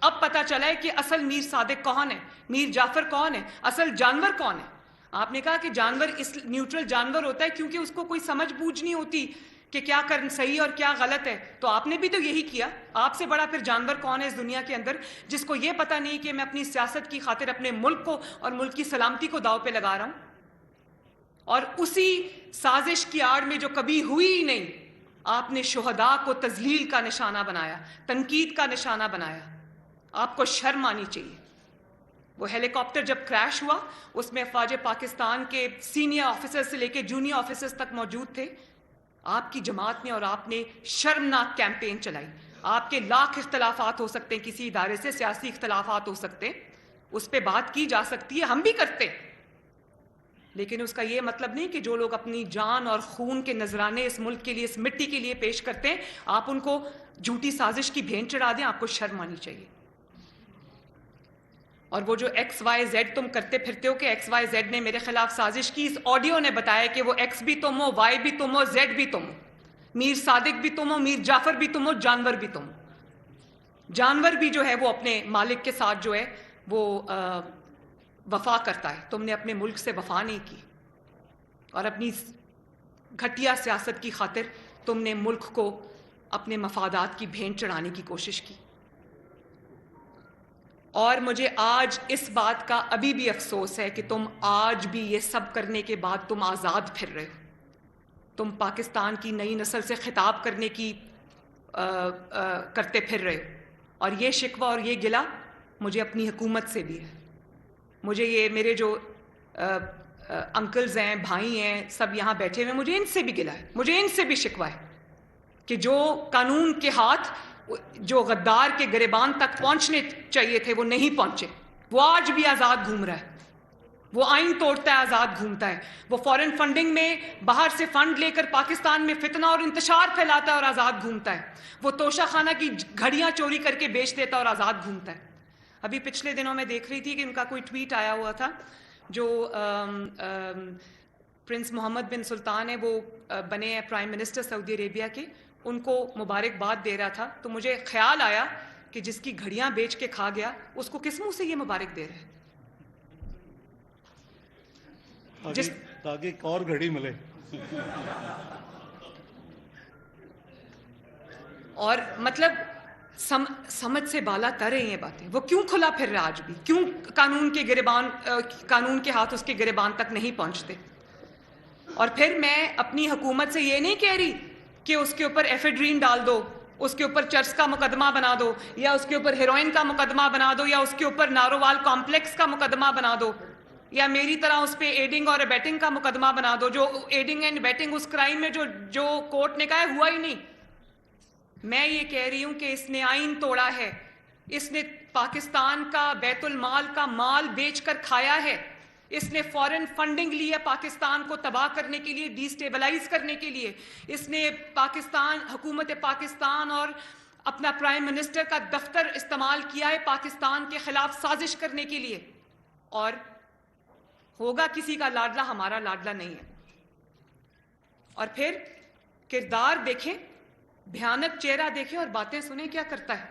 اب پتہ چلا ہے کہ اصل میر صادق کون ہے, میر جعفر کون ہے, اصل جانور کون ہے. آپ نے کہا کہ جانور اس نیوٹرل جانور ہوتا ہے کیونکہ اس کو کوئی سمجھ بوجھ نہیں ہوتی کہ کیا کرنا صحیح اور کیا غلط ہے. تو آپ نے بھی تو یہی کیا. آپ سے بڑا پھر جانور کون ہے اس دنیا کے اندر, جس کو یہ پتہ نہیں کہ میں اپنی سیاست کی خاطر اپنے ملک کو اور ملک کی سلامتی کو داؤ پہ لگا رہا ہوں. اور اسی سازش کی آڑ میں جو کبھی ہوئی ہی نہیں, آپ نے شہداء کو تذلیل کا نشانہ بنایا, تنقید کا نشانہ بنایا. آپ کو شرم آنی چاہیے. وہ ہیلی کاپٹر جب کریش ہوا, اس میں افواج پاکستان کے سینئر آفیسر سے لے کے جونیئر آفیسرز تک موجود تھے. آپ کی جماعت نے اور آپ نے شرمناک کیمپین چلائی. آپ کے لاکھ اختلافات ہو سکتے ہیں کسی ادارے سے, سیاسی اختلافات ہو سکتے ہیں, اس پہ بات کی جا سکتی ہے, ہم بھی کرتے ہیں, لیکن اس کا یہ مطلب نہیں کہ جو لوگ اپنی جان اور خون کے نذرانے اس ملک کے لیے, اس مٹی کے لیے پیش کرتے ہیں, آپ ان کو جھوٹی سازش کی بھین چڑھا دیں. آپ کو شرم آنی چاہیے. اور وہ جو ایکس وائی زیڈ تم کرتے پھرتے ہو کہ ایکس وائی زیڈ نے میرے خلاف سازش کی, اس آڈیو نے بتایا کہ وہ ایکس بھی تم ہو, وائی بھی تم ہو, زیڈ بھی تم ہو, میر صادق بھی تم ہو, میر جعفر بھی تم ہو, جانور بھی تم ہو. جانور بھی جو ہے وہ اپنے مالک کے ساتھ جو ہے وہ وفا کرتا ہے. تم نے اپنے ملک سے وفا نہیں کی, اور اپنی گھٹیا سیاست کی خاطر تم نے ملک کو اپنے مفادات کی بھینٹ چڑھانے کی کوشش کی. اور مجھے آج اس بات کا ابھی بھی افسوس ہے کہ تم آج بھی یہ سب کرنے کے بعد تم آزاد پھر رہے ہو. تم پاکستان کی نئی نسل سے خطاب کرنے کی کرتے پھر رہے ہو. اور یہ شکوہ اور یہ گلہ مجھے اپنی حکومت سے بھی ہے. مجھے یہ میرے جو انکلز ہیں، بھائی ہیں، سب یہاں بیٹھے ہوئے، مجھے ان سے بھی گلہ ہے، مجھے ان سے بھی شکوہ ہے کہ جو قانون کے ہاتھ جو غدار کے گریبان تک پہنچنے چاہیے تھے وہ نہیں پہنچے. وہ آج بھی آزاد گھوم رہا ہے. وہ آئین توڑتا ہے، آزاد گھومتا ہے. وہ فارن فنڈنگ میں باہر سے فنڈ لے کر پاکستان میں فتنہ اور انتشار پھیلاتا ہے اور آزاد گھومتا ہے. وہ توشہ خانہ کی گھڑیاں چوری کر کے بیچ دیتا ہے اور آزاد گھومتا ہے. ابھی پچھلے دنوں میں دیکھ رہی تھی کہ ان کا کوئی ٹویٹ آیا ہوا تھا. جو پرنس محمد بن سلطان ہے، وہ بنے ہیں پرائم منسٹر سعودی عربیہ کے، ان کو مبارکباد دے رہا تھا. تو مجھے خیال آیا کہ جس کی گھڑیاں بیچ کے کھا گیا اس کو کس منہ سے یہ مبارک دے رہے ہیں؟ تاکہ ایک اور گھڑی ملے. اور مطلب سمجھ سے بالا تر ہیں یہ باتیں. وہ کیوں کھلا پھر رہا آج بھی؟ کیوں قانون کے ہاتھ اس کے گریبان تک نہیں پہنچتے؟ اور پھر میں اپنی حکومت سے یہ نہیں کہہ رہی کہ اس کے اوپر ایفیڈرین ڈال دو، اس کے اوپر چرس کا مقدمہ بنا دو، یا اس کے اوپر ہیروئن کا مقدمہ بنا دو، یا اس کے اوپر نارووال کمپلیکس کا مقدمہ بنا دو، یا میری طرح اس پہ ایڈنگ اور ایبیٹنگ کا مقدمہ بنا دو. جو ایڈنگ اینڈ ایبیٹنگ اس کرائم میں جو کورٹ نے کہا ہے ہوا ہی نہیں. میں یہ کہہ رہی ہوں کہ اس نے آئین توڑا ہے. اس نے پاکستان کا بیت المال کا مال بیچ کر کھایا ہے. اس نے فارن فنڈنگ لی ہے پاکستان کو تباہ کرنے کے لیے، ڈی سٹیبلائز کرنے کے لیے. اس نے حکومت پاکستان اور اپنا پرائم منسٹر کا دفتر استعمال کیا ہے پاکستان کے خلاف سازش کرنے کے لیے. اور ہوگا کسی کا لاڈلا، ہمارا لاڈلا نہیں ہے. اور پھر کردار دیکھیں، بھیانک چہرہ دیکھیں اور باتیں سنیں کیا کرتا ہے.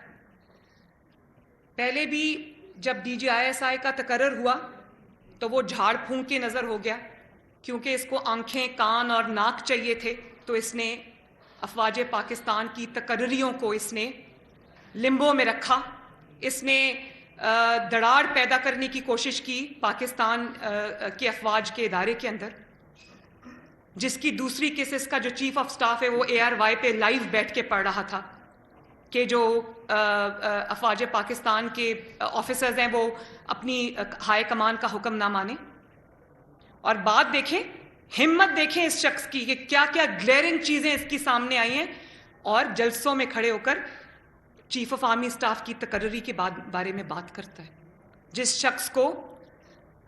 پہلے بھی جب DGISI کا تقرر ہوا تو وہ جھاڑ پھونک کے نظر ہو گیا، کیونکہ اس کو آنکھیں، کان اور ناک چاہیے تھے. تو اس نے افواج پاکستان کی تقرریوں کو اس نے لمبو میں رکھا. اس نے دراڑ پیدا کرنے کی کوشش کی پاکستان کے افواج کے ادارے کے اندر، جس کی دوسری کیسز کا جو چیف آف سٹاف ہے وہ ARY پہ لائیو بیٹھ کے پڑھ رہا تھا کہ جو افواج پاکستان کے آفیسرز ہیں وہ اپنی ہائی کمان کا حکم نہ مانیں. اور بات دیکھیں، ہمت دیکھیں اس شخص کی کہ کیا کیا گلیئرنگ چیزیں اس کی سامنے آئی ہیں، اور جلسوں میں کھڑے ہو کر چیف آف آرمی سٹاف کی تقرری کے بارے میں بات کرتا ہے. جس شخص کو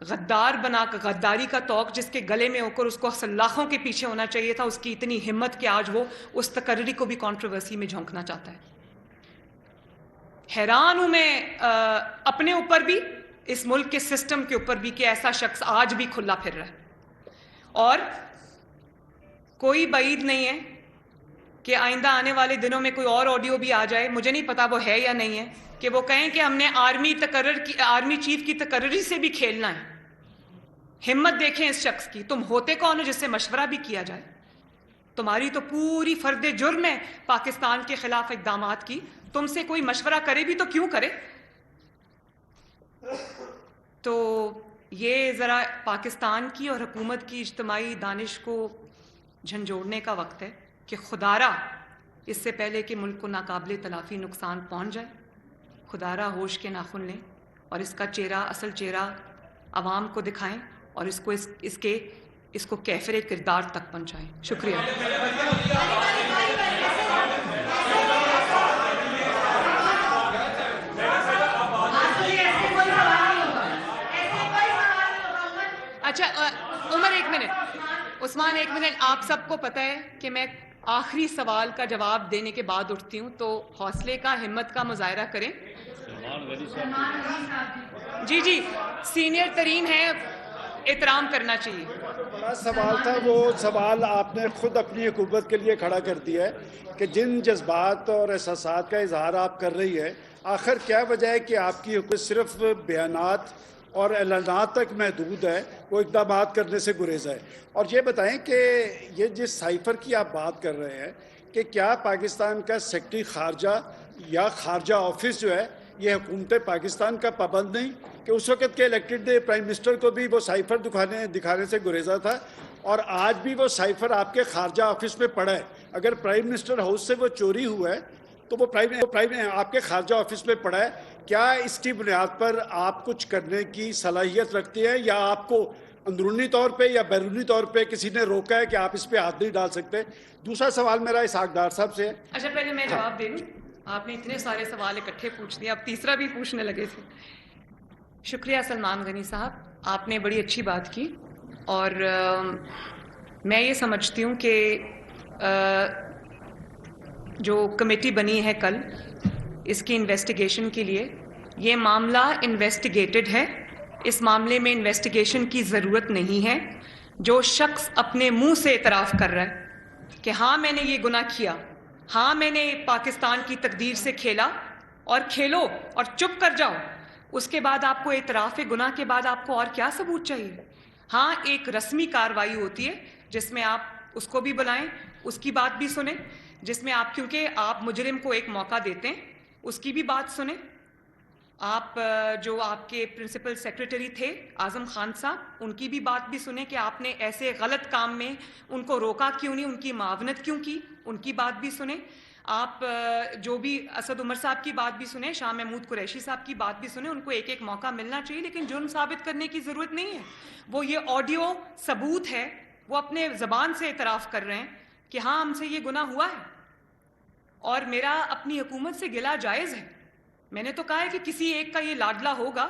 غدار بنا کر، غداری کا توق جس کے گلے میں ہو کر اس کو سلاخوں کے پیچھے ہونا چاہیے تھا، اس کی اتنی ہمت کہ آج وہ اس تقرری کو بھی کنٹروورسی میں جھونکنا چاہتا ہے. حیران ہوں میں اپنے اوپر بھی، اس ملک کے سسٹم کے اوپر بھی، کہ ایسا شخص آج بھی کھلا پھر رہا ہے. اور کوئی بعید نہیں ہے کہ آئندہ آنے والے دنوں میں کوئی اور آڈیو بھی آ جائے، مجھے نہیں پتا وہ ہے یا نہیں ہے، کہ وہ کہیں کہ ہم نے آرمی چیف کی تقرری سے بھی کھیلنا ہے. ہمت دیکھیں اس شخص کی. تم ہوتے کون ہو جس سے مشورہ بھی کیا جائے؟ تمہاری تو پوری فرد جرم ہے پاکستان کے خلاف اقدامات کی. تم سے کوئی مشورہ کرے بھی تو کیوں کرے؟ تو یہ ذرا پاکستان کی اور حکومت کی اجتماعی دانش کو جھنجھوڑنے کا وقت ہے کہ خدارا اس سے پہلے کہ ملک کو ناقابل تلافی نقصان پہنچ جائے، خدارا ہوش کے ناخن لیں اور اس کا چہرہ، اصل چہرہ عوام کو دکھائیں، اور اس کو کیفر کردار تک پہنچائیں. شکریہ. اچھا عمر ایک منٹ، عثمان ایک منٹ. آپ سب کو پتہ ہے کہ میں آخری سوال کا جواب دینے کے بعد اٹھتی ہوں، تو حوصلے کا، ہمت کا مظاہرہ کریں. جی سینئر ترین ہے، احترام کرنا چاہیے. بڑا سوال تھا، وہ سوال آپ نے خود اپنی حکومت کے لیے کھڑا کر دیا ہے کہ جن جذبات اور احساسات کا اظہار آپ کر رہی ہے، آخر کیا وجہ ہے کہ آپ کی حکومت صرف بیانات اور اعلانات تک محدود ہے، وہ اقدامات کرنے سے گریز ہے؟ اور یہ بتائیں کہ یہ جس سائفر کی آپ بات کر رہے ہیں، کہ کیا پاکستان کا سیکرٹری خارجہ یا خارجہ آفس جو ہے یہ حکومت پاکستان کا پابند نہیں، کہ اس وقت کے الیکٹڈ پرائم منسٹر کو بھی وہ سائفر دکھانے سے گریزا تھا، اور آج بھی وہ سائفر آپ کے خارجہ آفس میں پڑا ہے. اگر پرائم منسٹر ہاؤس سے وہ چوری ہوا ہے تو وہ آپ کے خارجہ آفس میں پڑا ہے. کیا اس کی بنیاد پر آپ کچھ کرنے کی صلاحیت رکھتے ہیں، یا آپ کو اندرونی طور پہ یا بیرونی طور پہ کسی نے روکا ہے کہ آپ اس پہ ہاتھ نہیں ڈال سکتے؟ دوسرا سوال میرا اسحاق ڈار صاحب سے ہے. اچھا پہلے میں جواب دے لوں، آپ نے اتنے سارے سوال اکٹھے پوچھ دیے، اب تیسرا بھی پوچھنے لگے تھے. شکریہ سلمان غنی صاحب، آپ نے بڑی اچھی بات کی، اور میں یہ سمجھتی ہوں کہ جو کمیٹی بنی ہے کل اس کی انویسٹیگیشن کے لیے، یہ معاملہ انویسٹیگیٹڈ ہے. اس معاملے میں انویسٹیگیشن کی ضرورت نہیں ہے. جو شخص اپنے منہ سے اعتراف کر رہا ہے کہ ہاں میں نے یہ گناہ کیا، ہاں میں نے پاکستان کی تقدیر سے کھیلا، اور کھیلو اور چپ کر جاؤ، اس کے بعد آپ کو اعتراف گناہ کے بعد آپ کو اور کیا ثبوت چاہیے؟ ہاں ایک رسمی کارروائی ہوتی ہے جس میں آپ اس کو بھی بلائیں، اس کی بات بھی سنیں، جس میں آپ، کیونکہ آپ مجرم کو ایک موقع دیتے ہیں، اس کی بھی بات سنیں. آپ جو آپ کے پرنسپل سیکریٹری تھے اعظم خان صاحب، ان کی بھی بات بھی سنیں کہ آپ نے ایسے غلط کام میں ان کو روکا کیوں نہیں، ان کی معاونت کیوں کی، ان کی بات بھی سنیں. آپ جو بھی اسد عمر صاحب کی بات بھی سنیں، شاہ محمود قریشی صاحب کی بات بھی سنیں. ان کو ایک ایک موقع ملنا چاہیے، لیکن جرم ثابت کرنے کی ضرورت نہیں ہے. وہ یہ آڈیو ثبوت ہے، وہ اپنے زبان سے اعتراف کر رہے ہیں کہ ہاں ہم سے یہ گناہ ہوا ہے، اور میرا اپنی حکومت سے گلہ جائز ہے. میں نے تو کہا ہے کہ کسی ایک کا یہ لاڈلا ہوگا،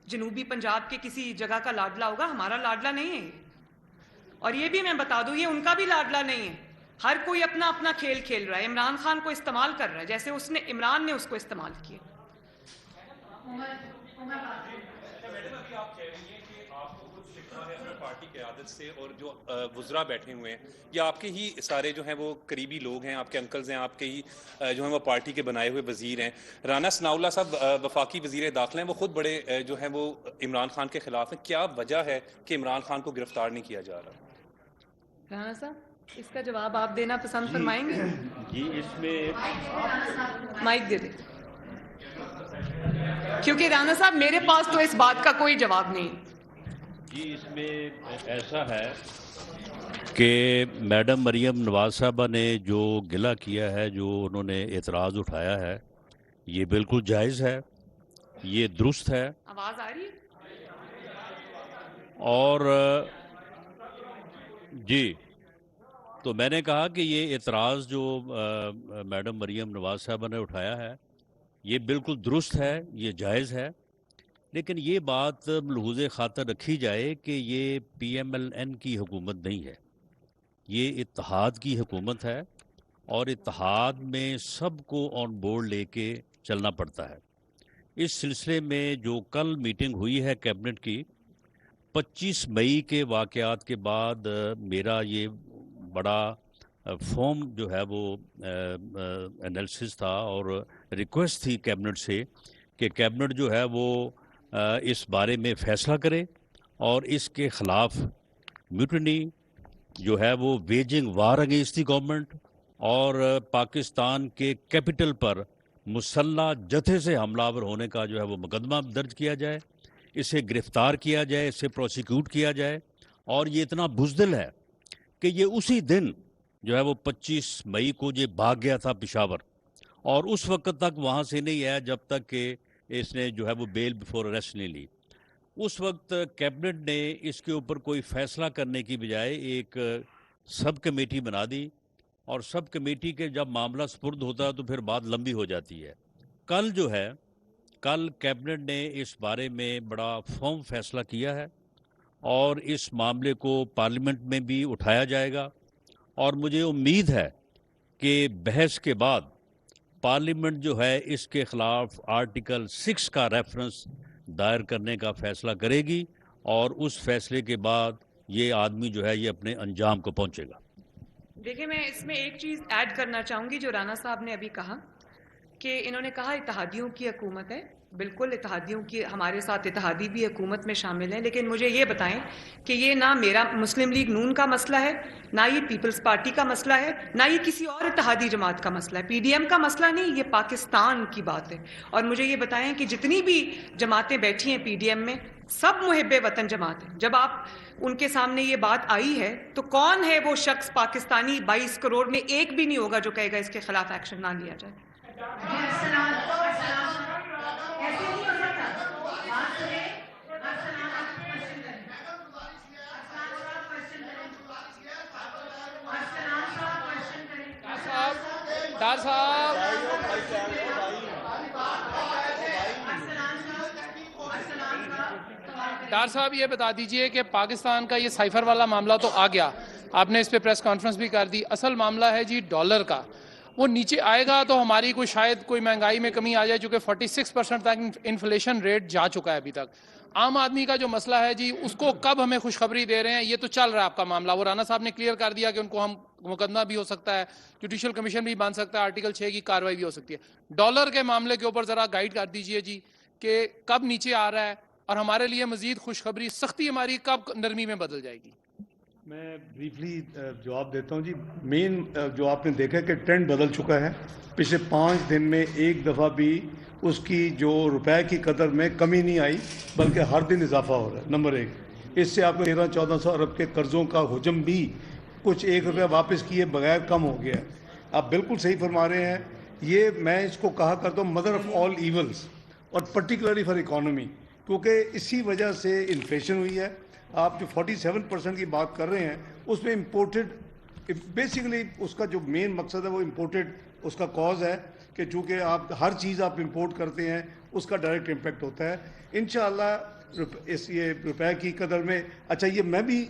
جنوبی پنجاب کے کسی جگہ کا لاڈلا ہوگا، ہمارا لاڈلا نہیں ہے. اور یہ بھی میں بتا دوں، یہ ان کا بھی لاڈلا نہیں ہے. ہر کوئی اپنا اپنا کھیل کھیل رہا ہے. عمران خان کو استعمال کر رہا ہے جیسے عمران نے اس کو استعمال کیا. پارٹی قیادت سے اور جو وزراء بیٹھے ہوئے ہیں، یا آپ کے ہی سارے جو ہیں وہ قریبی لوگ ہیں، آپ کے انکلز ہیں، آپ کے ہی جو ہیں وہ پارٹی کے بنائے ہوئے وزیر ہیں. رانا ثناء اللہ صاحب وفاقی وزیر داخلہ ہیں، وہ خود بڑے جو ہیں وہ عمران خان کے خلاف ہیں. کیا وجہ ہے کہ عمران خان کو گرفتار نہیں کیا جا رہا؟ رانا صاحب اس کا جواب آپ دینا پسند فرمائیں گے؟ جی اس میں مائک دے دیں، کیونکہ رانا صاحب میرے پاس تو اس بات کا کوئی جواب نہیں. جی اس میں ایسا ہے کہ میڈم مریم نواز صاحبہ نے جو گلہ کیا ہے، جو انہوں نے اعتراض اٹھایا ہے، یہ بالکل جائز ہے، یہ درست ہے. آواز آ رہی ہے؟ اور جی تو میں نے کہا کہ یہ اعتراض جو میڈم مریم نواز صاحبہ نے اٹھایا ہے یہ بالکل درست ہے، یہ جائز ہے. لیکن یہ بات ملحوظ خاطر رکھی جائے کہ یہ پی ایم ایل این کی حکومت نہیں ہے، یہ اتحاد کی حکومت ہے، اور اتحاد میں سب کو آن بورڈ لے کے چلنا پڑتا ہے. اس سلسلے میں جو کل میٹنگ ہوئی ہے کیبنٹ کی، 25 مئی کے واقعات کے بعد میرا یہ بڑا فارم جو ہے وہ انالیسس تھا اور ریکویسٹ تھی کیبنٹ سے کہ کیبنٹ جو ہے وہ اس بارے میں فیصلہ کرے اور اس کے خلاف میوٹنی جو ہے وہ waging war against the government اور پاکستان کے کیپٹل پر مسلح جتھے سے حملہ آور ہونے کا جو ہے وہ مقدمہ درج کیا جائے، اسے گرفتار کیا جائے، اسے پروسیکیوٹ کیا جائے. اور یہ اتنا بزدل ہے کہ یہ اسی دن جو ہے وہ 25 مئی کو یہ بھاگ گیا تھا پشاور، اور اس وقت تک وہاں سے نہیں آیا جب تک کہ اس نے جو ہے وہ بیل بیفور اریسٹ نہیں لی. اس وقت کیبنٹ نے اس کے اوپر کوئی فیصلہ کرنے کی بجائے ایک سب کمیٹی بنا دی، اور سب کمیٹی کے جب معاملہ سپرد ہوتا ہے تو پھر بات لمبی ہو جاتی ہے. کل کیبنٹ نے اس بارے میں بڑا فرم فیصلہ کیا ہے اور اس معاملے کو پارلیمنٹ میں بھی اٹھایا جائے گا، اور مجھے امید ہے کہ بحث کے بعد پارلیمنٹ جو ہے اس کے خلاف آرٹیکل 6 کا ریفرنس دائر کرنے کا فیصلہ کرے گی، اور اس فیصلے کے بعد یہ آدمی جو ہے یہ اپنے انجام کو پہنچے گا. دیکھیں میں اس میں ایک چیز ایڈ کرنا چاہوں گی جو رانا صاحب نے ابھی کہا کہ انہوں نے کہا اتحادیوں کی حکومت ہے. بالکل اتحادیوں کی ہمارے ساتھ اتحادی بھی حکومت میں شامل ہیں، لیکن مجھے یہ بتائیں کہ یہ نہ میرا مسلم لیگ نون کا مسئلہ ہے، نہ یہ پیپلز پارٹی کا مسئلہ ہے، نہ یہ کسی اور اتحادی جماعت کا مسئلہ ہے، پی ڈی ایم کا مسئلہ نہیں، یہ پاکستان کی بات ہے. اور مجھے یہ بتائیں کہ جتنی بھی جماعتیں بیٹھی ہیں پی ڈی ایم میں سب محب وطن جماعت ہیں. جب آپ ان کے سامنے یہ بات آئی ہے تو کون ہے وہ شخص پاکستانی 22 کروڑ میں ایک بھی نہیں ہوگا جو کہے گا اس کے خلاف ایکشن نہ لیا جائے؟ ڈار صاحب یہ بتا دیجئے کہ پاکستان کا یہ سائفر والا معاملہ تو آ گیا، آپ نے اس پہ پریس کانفرنس بھی کر دی. اصل معاملہ ہے جی ڈالر کا، وہ نیچے آئے گا تو ہماری شاید کوئی مہنگائی میں کمی آ جائے، چونکہ 46% تک انفلیشن ریٹ جا چکا ہے ابھی تک. عام آدمی کا جو مسئلہ ہے جی اس کو کب ہمیں خوشخبری دے رہے ہیں؟ یہ تو چل رہا ہے آپ کا معاملہ. وہ رانا صاحب نے کلیئر کر دیا کہ ان کو ہم مقدمہ بھی ہو سکتا ہے، جوڈیشل کمیشن بھی بن سکتا ہے، آرٹیکل 6 کی کاروائی بھی ہو سکتی ہے. ڈالر کے معاملے کے اوپر ذرا گائیڈ کر دیجئے جی کہ کب نیچے آ رہا ہے اور ہمارے لیے مزید خوشخبری، سختی ہماری کب نرمی میں بدل جائے گی؟ میں بریفلی جواب دیتا ہوں جی. مین جو آپ نے دیکھا کہ ٹرینڈ بدل چکا ہے. پچھلے 5 دن میں ایک دفعہ بھی اس کی جو روپے کی قدر میں کمی نہیں آئی، بلکہ ہر دن اضافہ ہو رہا ہے. نمبر 1، اس سے آپ کو 1300-1400 ارب کے قرضوں کا حجم بھی کچھ 1 روپیہ واپس کیے بغیر کم ہو گیا ہے. آپ بالکل صحیح فرما رہے ہیں. یہ میں اس کو کہا کرتا ہوں مدر آف آل ایولز، اور پرٹیکولرلی فار اکانومی، کیونکہ اسی وجہ سے انفلیشن ہوئی ہے. آپ جو 47% کی بات کر رہے ہیں اس میں امپورٹڈ، بیسیکلی اس کا جو مین مقصد ہے وہ امپورٹڈ اس کا کاز ہے کہ چونکہ آپ ہر چیز آپ امپورٹ کرتے ہیں اس کا ڈائریکٹ امپیکٹ ہوتا ہے. انشاءاللہ اس یہ روپے کی قدر میں، اچھا یہ میں بھی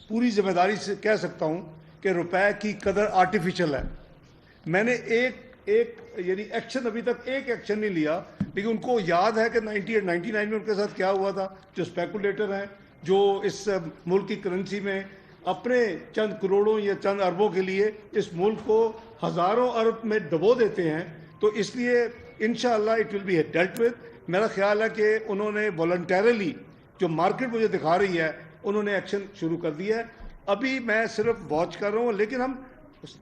پوری ذمہ داری سے کہہ سکتا ہوں کہ روپے کی قدر آرٹیفیشل ہے. میں نے ایک یعنی ایکشن ابھی تک ایک ایکشن نہیں لیا، لیکن ان کو یاد ہے کہ 99 میں ان کے ساتھ کیا ہوا تھا. جو اسپیکولیٹر ہیں جو اس ملک کی کرنسی میں اپنے چند کروڑوں یا چند اربوں کے لیے اس ملک کو ہزاروں ارب میں ڈبو دیتے ہیں، تو اس لیے انشاءاللہ it will be dealt with. میرا خیال ہے کہ انہوں نے والنٹیرلی جو مارکیٹ مجھے دکھا رہی ہے انہوں نے ایکشن شروع کر دیا ہے. ابھی میں صرف واچ کر رہا ہوں، لیکن ہم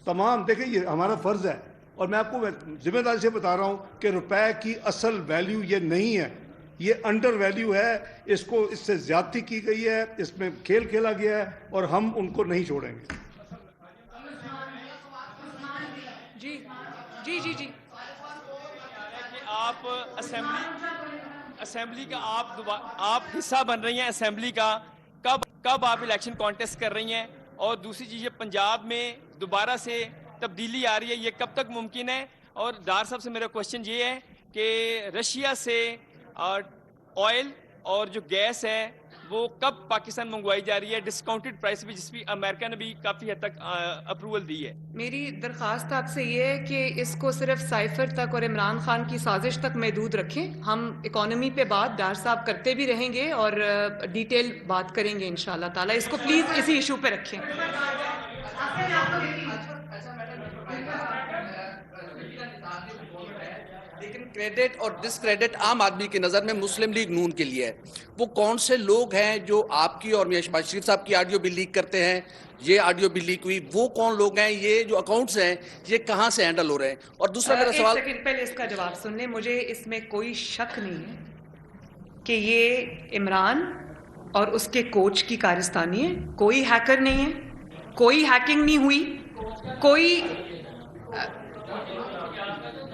تمام دیکھیں یہ ہمارا فرض ہے، اور میں آپ کو ذمہ داری سے بتا رہا ہوں کہ روپے کی اصل ویلیو یہ نہیں ہے، یہ انڈر ویلیو ہے. اس کو اس سے زیادتی کی گئی ہے، اس میں کھیل کھیلا گیا ہے، اور ہم ان کو نہیں چھوڑیں گے. جی آپ اسمبلی کا آپ حصہ بن رہی ہیں اسمبلی کا، کب آپ الیکشن کانٹیسٹ کر رہی ہیں؟ اور دوسری چیز، یہ پنجاب میں دوبارہ سے تبدیلی آ رہی ہے، یہ کب تک ممکن ہے؟ اور ڈار صاحب سے میرا کوشچن یہ ہے کہ رشیا سے آئل اور جو گیس ہے وہ کب پاکستان منگوائی جا رہی ہے ڈسکاؤنٹڈ پرائس پہ، جس بھی امریکہ نے بھی کافی حد تک اپروول دی ہے؟ میری درخواست آپ سے یہ ہے کہ اس کو صرف سائفر تک اور عمران خان کی سازش تک محدود رکھیں. ہم اکانومی پہ بات ڈار صاحب کرتے بھی رہیں گے اور ڈیٹیل بات کریں گے انشاءاللہ تعالیٰ. اس کو پلیز اسی ایشو پہ رکھیں. لیکن کریڈٹ اور ڈسکریڈٹ عام آدمی کی نظر میں مسلم لیگ نون کے لیے ہے. وہ کون سے لوگ ہیں جو آپ کی اور میاں شہباز شریف صاحب کی آڈیو بھی لیک کرتے ہیں؟ یہ آڈیو بھی لیک ہوئی، وہ کون لوگ ہیں؟ یہ جو اکاؤنٹس ہیں یہ کہاں سے ہینڈل ہو رہے ہیں؟ اور دوسرا میرا سوال، ایک سیکنڈ پہلے اس کا جواب سن لیں. مجھے اس میں کوئی شک نہیں ہے کہ یہ عمران اور اس کے کوچ کی کارستانی ہے. کوئی ہیکر نہیں ہے، کوئی ہیکنگ نہیں ہوئی، کوئی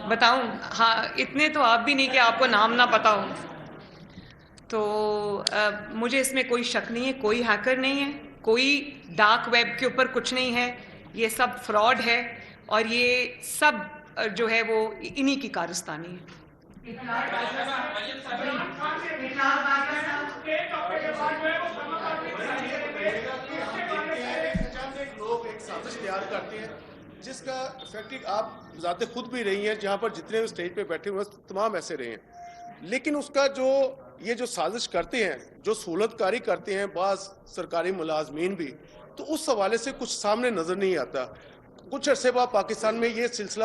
بتاؤں؟ ہاں اتنے تو آپ بھی نہیں کہ آپ کو نام نہ پتا ہو. تو مجھے اس میں کوئی شک نہیں ہے، کوئی ہیکر نہیں ہے، کوئی ڈارک ویب کے اوپر کچھ نہیں ہے. یہ سب فراڈ ہے اور یہ سب جو ہے وہ انہی کی کارستانی ہے. لوگ ایک سازش تیار کرتے ہیں جس کا افیکٹ آپ ذات خود بھی رہی ہیں، جہاں پر جتنے بھی اسٹیج پہ بیٹھے ہوئے ہیں تمام ایسے رہے ہیں. لیکن اس کا جو سازش کرتے ہیں، جو سہولت کاری کرتے ہیں بعض سرکاری ملازمین بھی، تو اس حوالے سے کچھ سامنے نظر نہیں آتا. کچھ عرصے بعد پاکستان میں یہ سلسلہ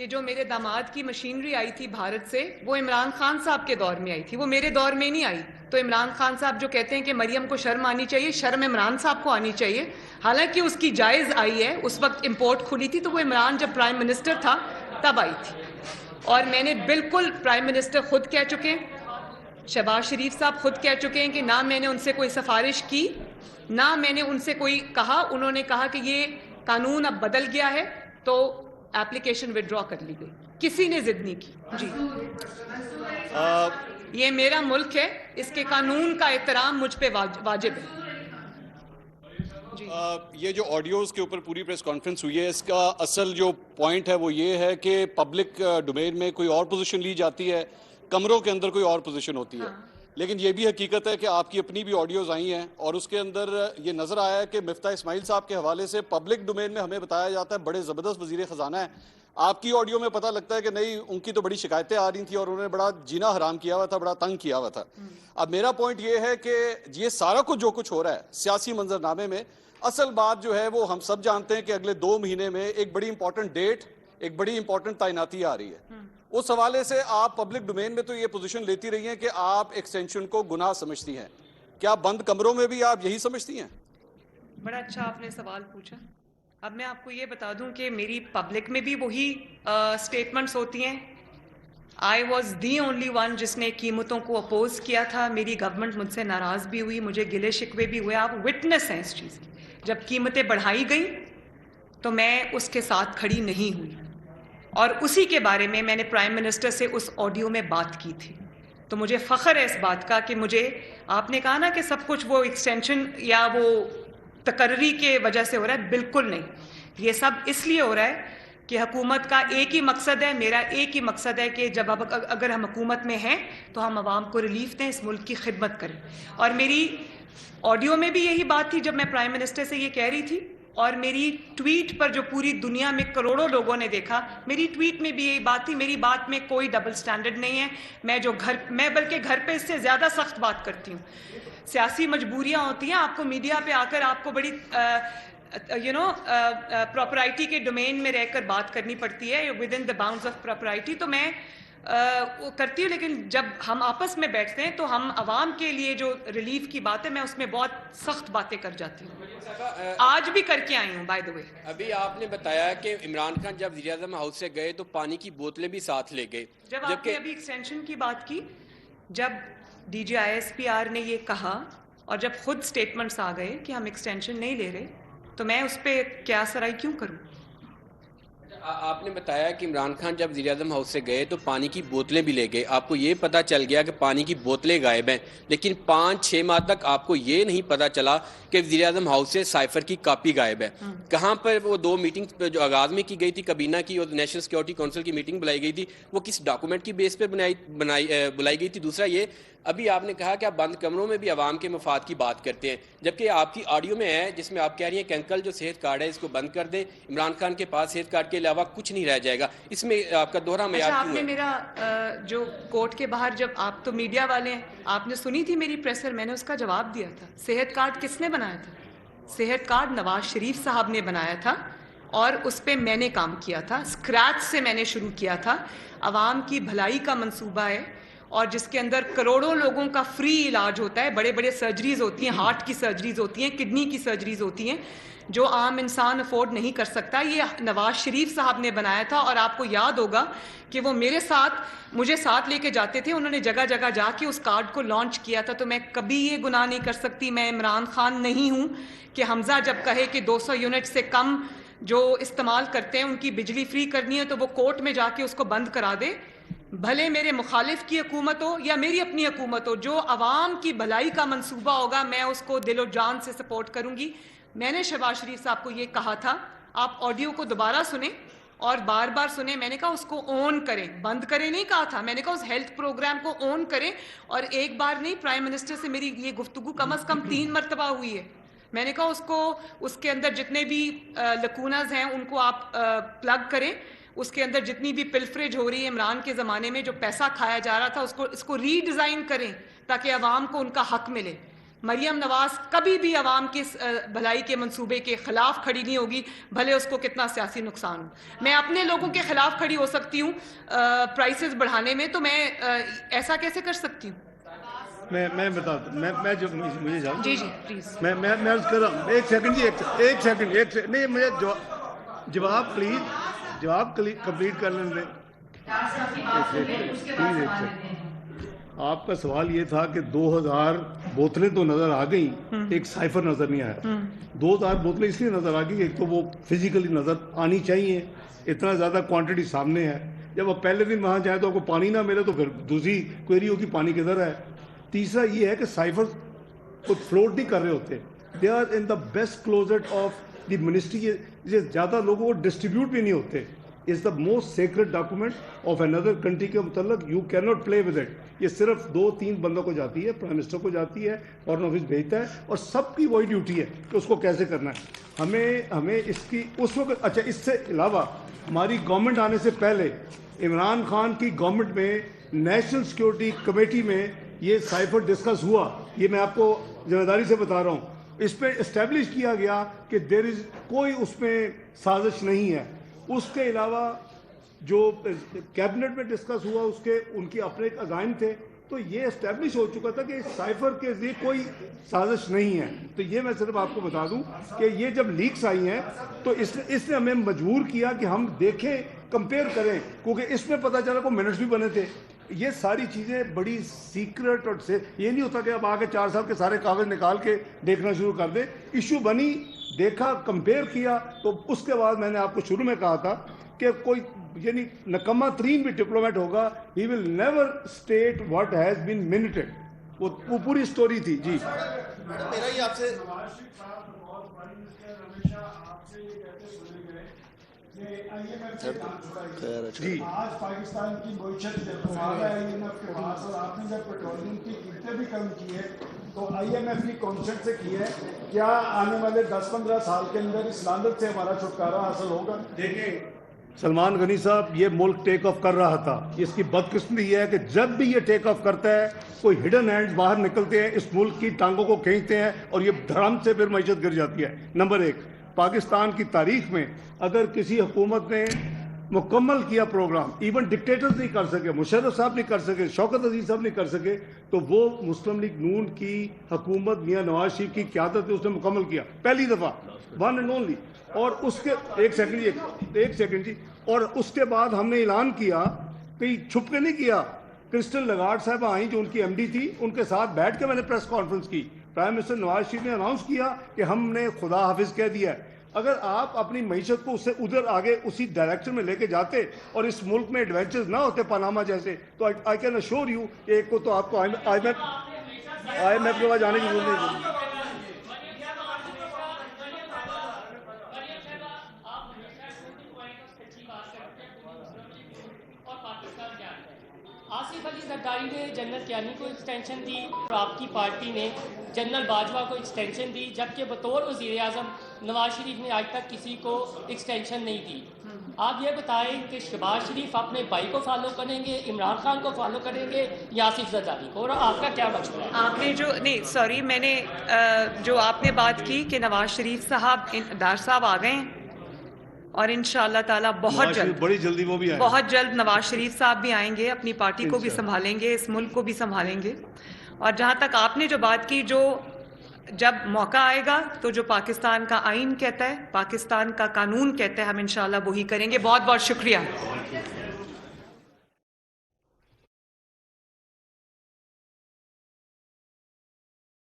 کہ جو میرے داماد کی مشینری آئی تھی بھارت سے وہ عمران خان صاحب کے دور میں آئی تھی, وہ میرے دور میں نہیں آئی. تو عمران خان صاحب جو کہتے ہیں کہ مریم کو شرم آنی چاہیے, شرم عمران صاحب کو آنی چاہیے. حالانکہ اس کی جائز آئی ہے, اس وقت امپورٹ کھلی تھی تو وہ عمران جب پرائم منسٹر تھا تب آئی تھی. اور میں نے بالکل, پرائم منسٹر خود کہہ چکے ہیں, شہباز شریف صاحب خود کہہ چکے ہیں کہ نہ میں نے ان سے کوئی سفارش کی, نہ میں نے ان سے کوئی کہا. انہوں نے کہا کہ یہ قانون اب بدل گیا ہے تو ایپلیکیشن وڈرا کر لی گئی, کسی نے ضد نہیں کی. جی یہ میرا ملک ہے, اس کے قانون کا احترام مجھ پہ واجب ہے. یہ جو آڈیوز کے اوپر پوری پریس کانفرنس ہوئی ہے, اس کا اصل جو پوائنٹ ہے وہ یہ ہے کہ پبلک ڈومین میں کوئی اور پوزیشن لی جاتی ہے, کمروں کے اندر کوئی اور پوزیشن ہوتی ہے. لیکن یہ بھی حقیقت ہے کہ آپ کی اپنی بھی آڈیوز آئی ہیں اور اس کے اندر یہ نظر آیا ہے کہ مفتاح اسماعیل صاحب کے حوالے سے پبلک ڈومین میں ہمیں بتایا جاتا ہے بڑے زبردست وزیر خزانہ ہیں. آپ کی آڈیو میں پتہ لگتا ہے کہ نہیں, ان کی تو بڑی شکایتیں آ رہی تھیں اور انہوں نے بڑا جینا حرام کیا ہوا تھا, بڑا تنگ کیا ہوا تھا. اب میرا پوائنٹ یہ ہے کہ یہ سارا کچھ جو کچھ ہو رہا ہے سیاسی منظرنامے میں, اصل بات جو ہے وہ ہم سب جانتے ہیں کہ اگلے 2 مہینے میں ایک بڑی امپورٹنٹ ڈیٹ, ایک بڑی امپورٹنٹ تعیناتی آ رہی ہے. اس حوالے سے آپ پبلک ڈومین میں تو یہ پوزیشن لیتی رہی ہیں کہ آپ ایکسٹینشن کو گناہ سمجھتی ہیں. کیا بند کمروں میں بھی آپ یہی سمجھتی ہیں؟ بڑا اچھا آپ نے سوال پوچھا. اب میں آپ کو یہ بتا دوں کہ میری پبلک میں بھی وہی سٹیٹمنٹس ہوتی ہیں. I was the only one جس نے قیمتوں کو اپوز کیا تھا. میری گورنمنٹ مجھ سے ناراض بھی ہوئی, مجھے گلے شکوے بھی ہوئے, آپ وٹنس ہیں اس چیز کی. جب قیمتیں بڑھائی گئیں تو میں اس کے ساتھ کھڑی نہیں ہوئی, اور اسی کے بارے میں نے پرائم منسٹر سے اس آڈیو میں بات کی تھی. تو مجھے فخر ہے اس بات کا کہ مجھے, آپ نے کہا نا کہ سب کچھ وہ ایکسٹینشن یا وہ تقرری کے وجہ سے ہو رہا ہے, بالکل نہیں. یہ سب اس لیے ہو رہا ہے کہ حکومت کا ایک ہی مقصد ہے, میرا ایک ہی مقصد ہے کہ جب اگر ہم حکومت میں ہیں تو ہم عوام کو ریلیف دیں, اس ملک کی خدمت کریں. اور میری آڈیو میں بھی یہی بات تھی جب میں پرائم منسٹر سے یہ کہہ رہی تھی, اور میری ٹویٹ پر جو پوری دنیا میں کروڑوں لوگوں نے دیکھا, میری ٹویٹ میں بھی یہی بات تھی. میری بات میں کوئی ڈبل سٹینڈرڈ نہیں ہے. میں بلکہ گھر پہ اس سے زیادہ سخت بات کرتی ہوں. سیاسی مجبوریاں ہوتی ہیں, آپ کو میڈیا پہ آ کر آپ کو بڑی پراپرائٹی کے ڈومین میں رہ کر بات کرنی پڑتی ہے, within the bounds of propriety. تو میں کرتی ہوں, لیکن جب ہم آپس میں بیٹھتے ہیں تو ہم عوام کے لیے جو ریلیف کی بات ہے, میں اس میں بہت سخت باتیں کر جاتی ہوں. آج بھی کر کے آئی ہوں بائی دا وے. ابھی آپ نے بتایا کہ عمران خان جب وزیر اعظم ہاؤس سے گئے تو پانی کی بوتلیں بھی ساتھ لے گئے. جب آپ نے ابھی ایکسٹینشن کی بات کی, جب D G I S P R نے یہ کہا اور جب خود سٹیٹمنٹس آ گئے کہ ہم ایکسٹینشن نہیں لے رہے, تو میں اس پہ کیا سرائی کیوں کروں. آپ نے بتایا کہ عمران خان جب وزیر اعظم ہاؤس سے گئے تو پانی کی بوتلیں بھی لے گئے. آپ کو یہ پتہ چل گیا کہ پانی کی بوتلیں غائب ہیں, لیکن 5-6 ماہ تک آپ کو یہ نہیں پتہ چلا کہ وزیر اعظم ہاؤس سے سائفر کی کاپی غائب ہے. کہاں پر وہ 2 میٹنگ جو آغاز میں کی گئی تھی, کابینہ کی اور نیشنل سیکورٹی کونسل کی میٹنگ بلائی گئی تھی, وہ کس ڈاکومنٹ کی بیس پہ بلائی گئی تھی. دوسرا یہ, ابھی آپ نے کہا کہ آپ بند کمروں میں بھی عوام کے مفاد کی بات کرتے ہیں, جبکہ آپ کی آڈیو میں ہے جس میں آپ کہہ رہی ہیں کہ انکل جو صحت کارڈ ہے اس کو بند کر دیں, عمران خان کے پاس صحت کارڈ کے علاوہ کچھ نہیں رہ جائے گا. اس میں آپ کا دوہرا معیار کیوں ہے؟ آپ نے میرا جو کورٹ کے باہر, جب آپ تو میڈیا والے ہیں, آپ نے سنی تھی میری پریسر, میں نے اس کا جواب دیا تھا. صحت کارڈ کس نے بنایا تھا؟ صحت کارڈ نواز شریف صاحب نے بنایا تھا, اور اس پہ میں نے کام کیا تھا. اسکریچ سے میں نے شروع کیا تھا. عوام کی بھلائی کا منصوبہ ہے, اور جس کے اندر کروڑوں لوگوں کا فری علاج ہوتا ہے. بڑے بڑے سرجریز ہوتی ہیں, ہارٹ کی سرجریز ہوتی ہیں, کڈنی کی سرجریز ہوتی ہیں, جو عام انسان افورڈ نہیں کر سکتا. یہ نواز شریف صاحب نے بنایا تھا. اور آپ کو یاد ہوگا کہ وہ مجھے ساتھ لے کے جاتے تھے, انہوں نے جگہ جگہ جا کے اس کارڈ کو لانچ کیا تھا. تو میں کبھی یہ گناہ نہیں کر سکتی. میں عمران خان نہیں ہوں کہ حمزہ جب کہے کہ 200 یونٹ سے کم جو استعمال کرتے ہیں ان کی بجلی فری کرنی ہے تو وہ کورٹ میں جا کے اس کو بند کرا دے. بھلے میرے مخالف کی حکومت ہو یا میری اپنی حکومت ہو, جو عوام کی بھلائی کا منصوبہ ہوگا میں اس کو دل و جان سے سپورٹ کروں گی. میں نے شہباز شریف صاحب کو یہ کہا تھا, آپ آڈیو کو دوبارہ سنیں اور بار بار سنیں. میں نے کہا اس کو آن کریں, بند کریں نہیں کہا تھا. میں نے کہا اس ہیلتھ پروگرام کو آن کریں. اور ایک بار نہیں, پرائم منسٹر سے میری یہ گفتگو کم از کم 3 مرتبہ ہوئی ہے. میں نے کہا اس کے اندر جتنے بھی لکونز ہیں ان کو آپ پلگ کریں. اس کے اندر جتنی بھی پلفریج ہو رہی ہے عمران کے زمانے میں, جو پیسہ کھایا جا رہا تھا, اس کو ری ڈیزائن کریں تاکہ عوام کو ان کا حق ملے. مریم نواز کبھی بھی عوام کی بھلائی کے منصوبے کے خلاف کھڑی نہیں ہوگی، بھلے اس کو کتنا سیاسی نقصان ہو۔ میں اپنے لوگوں کے خلاف کھڑی ہو سکتی ہوں پرائسز بڑھانے میں، تو میں ایسا کیسے کر سکتی ہوں؟ میں بتا میں جو مجھے جاؤں جی پلیز میں عرض کر رہا ہوں، ایک سیکنڈ نہیں، مجھے جواب کمپلیٹ کر لیں دیں۔ آپ کا سوال یہ تھا کہ 2000 بوتلیں تو نظر آ گئیں، ایک سائفر نظر نہیں آیا۔ 2000 بوتلیں اس لیے نظر آ گئی، ایک تو وہ فزیکلی نظر آنی چاہیے، اتنا زیادہ کوانٹٹی سامنے ہے۔ جب آپ پہلے دن وہاں جائیں تو آپ کو پانی نہ ملے تو پھر دوسری کوئری ہوگی پانی کدھر ہے۔ تیسرا یہ ہے کہ سائفر کو فلوٹ نہیں کر رہے ہوتے، they are in the best closet of the ministry, یہ زیادہ لوگوں کو ڈسٹریبیوٹ بھی نہیں ہوتے۔ Is the most sacred document of اندر کنٹری کے متعلق، you can not play with it. یہ صرف 2-3 بندوں کو جاتی ہے، پرائم منسٹر کو جاتی ہے، فارن آفس بھیجتا ہے، اور سب کی وہی ڈیوٹی ہے کہ اس کو کیسے کرنا ہے۔ ہمیں اس کی اس وقت اچھا، اس سے علاوہ ہماری گورنمنٹ آنے سے پہلے عمران خان کی گورنمنٹ میں نیشنل سیکورٹی کمیٹی میں یہ سائفر ڈسکس ہوا، یہ میں آپ کو ذمہ داری سے بتا رہا ہوں۔ اس پہ اسٹیبلش کیا گیا کہ دیر از کوئی اس میں سازش نہیں ہے۔ اس کے علاوہ جو کیبنٹ میں ڈسکس ہوا ان کی اپنے ایک عزائم تھے، تو یہ اسٹیبلش ہو چکا تھا کہ سائفر کے ذریعے کوئی سازش نہیں ہے۔ تو یہ میں صرف آپ کو بتا دوں کہ یہ جب لیکس آئی ہیں تو اس نے ہمیں مجبور کیا کہ ہم دیکھیں، کمپیئر کریں، کیونکہ اس میں پتہ چلا کہ منٹس بھی بنے تھے۔ یہ ساری چیزیں بڑی سیکرٹ، اور یہ نہیں ہوتا کہ اب آگے 4 سال کے سارے کاغذ نکال کے دیکھنا شروع کر دیں۔ ایشو بنی، دیکھا، کمپیئر کیا، تو اس کے بعد میں نے آپ کو شروع میں کہا تھا کہ کوئی یعنی نکمہ ترین بھی ڈپلومیٹ ہوگا، he will never state what has been minted, وہ پوری سٹوری تھی۔ جی میرا ہی آپ سے جی آج پاکستان کی معیشت جب آئی ایم ایف کے پاس، اور آپ نے جب پیٹرولیم کی قیمتیں بھی کم کی ہے تو آئی ایم ایف کی کانسیپٹ سے کی ہے، کیا آنے والے 10-15 سال کے اندر اس لعنت سے ہمارا چھٹکارا حاصل ہوگا؟ دیکھیں سلمان غنی صاحب، یہ ملک ٹیک آف کر رہا تھا، اس کی بدقسمتی یہ ہے کہ جب بھی یہ ٹیک آف کرتا ہے کوئی ہڈن ہینڈز باہر نکلتے ہیں، اس ملک کی ٹانگوں کو کھینچتے ہیں، اور یہ دھڑام سے پھر معیشت گر جاتی ہے۔ نمبر 1، پاکستان کی تاریخ میں اگر کسی حکومت نے مکمل کیا پروگرام، ایون ڈکٹیٹرز نہیں کر سکے، مشرف صاحب نہیں کر سکے، شوکت عزیز صاحب نہیں کر سکے، تو وہ مسلم لیگ نون کی حکومت میاں نواز شریف کی قیادت میں اس نے مکمل کیا، پہلی دفعہ، ون اینڈ اونلی۔ اور اس کے ایک سیکنڈ جی، اور اس کے بعد ہم نے اعلان کیا، کہیں چھپ کے نہیں کیا، کرسٹل لگارڈ صاحب آئیں جو ان کی ایم ڈی تھی، ان کے ساتھ بیٹھ کے میں نے پریس کانفرنس کی، پرائم منسٹر نواز شریف نے اناؤنس کیا کہ ہم نے خدا حافظ کہہ دیا ہے۔ اگر آپ اپنی معیشت کو اس سے ادھر آگے اسی ڈائریکشن میں لے کے جاتے اور اس ملک میں ایڈونچرز نہ ہوتے پاناما جیسے، تو آئی کین اشور یو کہ ایک کو تو آپ کو آئی ایم ایف کے پاس جانے کی ضرورت نہیں۔ آصف علی زرداری نے جنرل کیانی کو ایکسٹینشن دی، اور آپ کی پارٹی نے جنرل باجوہ کو ایکسٹینشن دی، جبکہ بطور وزیر اعظم نواز شریف نے آج تک کسی کو ایکسٹینشن نہیں دی۔ آپ یہ بتائیں کہ شہباز شریف اپنے بھائی کو فالو کریں گے، عمران خان کو فالو کریں گے، یا آصف زرداری کو، اور آپ کا کیا مشورہ ہے؟ آپ نے میں نے جو آپ نے بات کی کہ نواز شریف صاحب دار صاحب آ گئے ہیں، اور انشاءاللہ تعالیٰ بہت جلدی وہ بھی بہت جلد نواز شریف صاحب بھی آئیں گے، اپنی پارٹی کو بھی سنبھالیں گے، اس ملک کو بھی سنبھالیں گے۔ اور جہاں تک آپ نے جو بات کی، جو جب موقع آئے گا تو جو پاکستان کا آئین کہتا ہے، پاکستان کا قانون کہتا ہے، ہم انشاءاللہ وہی کریں گے۔ بہت بہت شکریہ۔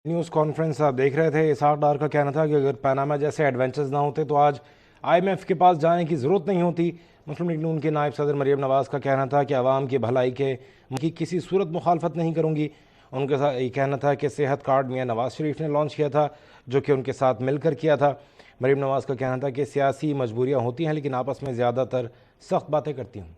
نیوز کانفرنس آپ دیکھ رہے تھے۔ اسحاق ڈار کا کہنا تھا کہ اگر پاناما جیسے ایڈونچرز نہ ہوتے تو آج آئی ایم ایف کے پاس جانے کی ضرورت نہیں ہوتی۔ مسلم لیگ نون کے نائب صدر مریم نواز کا کہنا تھا کہ عوام کی بھلائی کی کسی صورت مخالفت نہیں کروں گی۔ ان کے ساتھ یہ کہنا تھا کہ صحت کارڈ میاں نواز شریف نے لانچ کیا تھا، جو کہ ان کے ساتھ مل کر کیا تھا۔ مریم نواز کا کہنا تھا کہ سیاسی مجبوریاں ہوتی ہیں لیکن آپس میں زیادہ تر سخت باتیں کرتی ہوں۔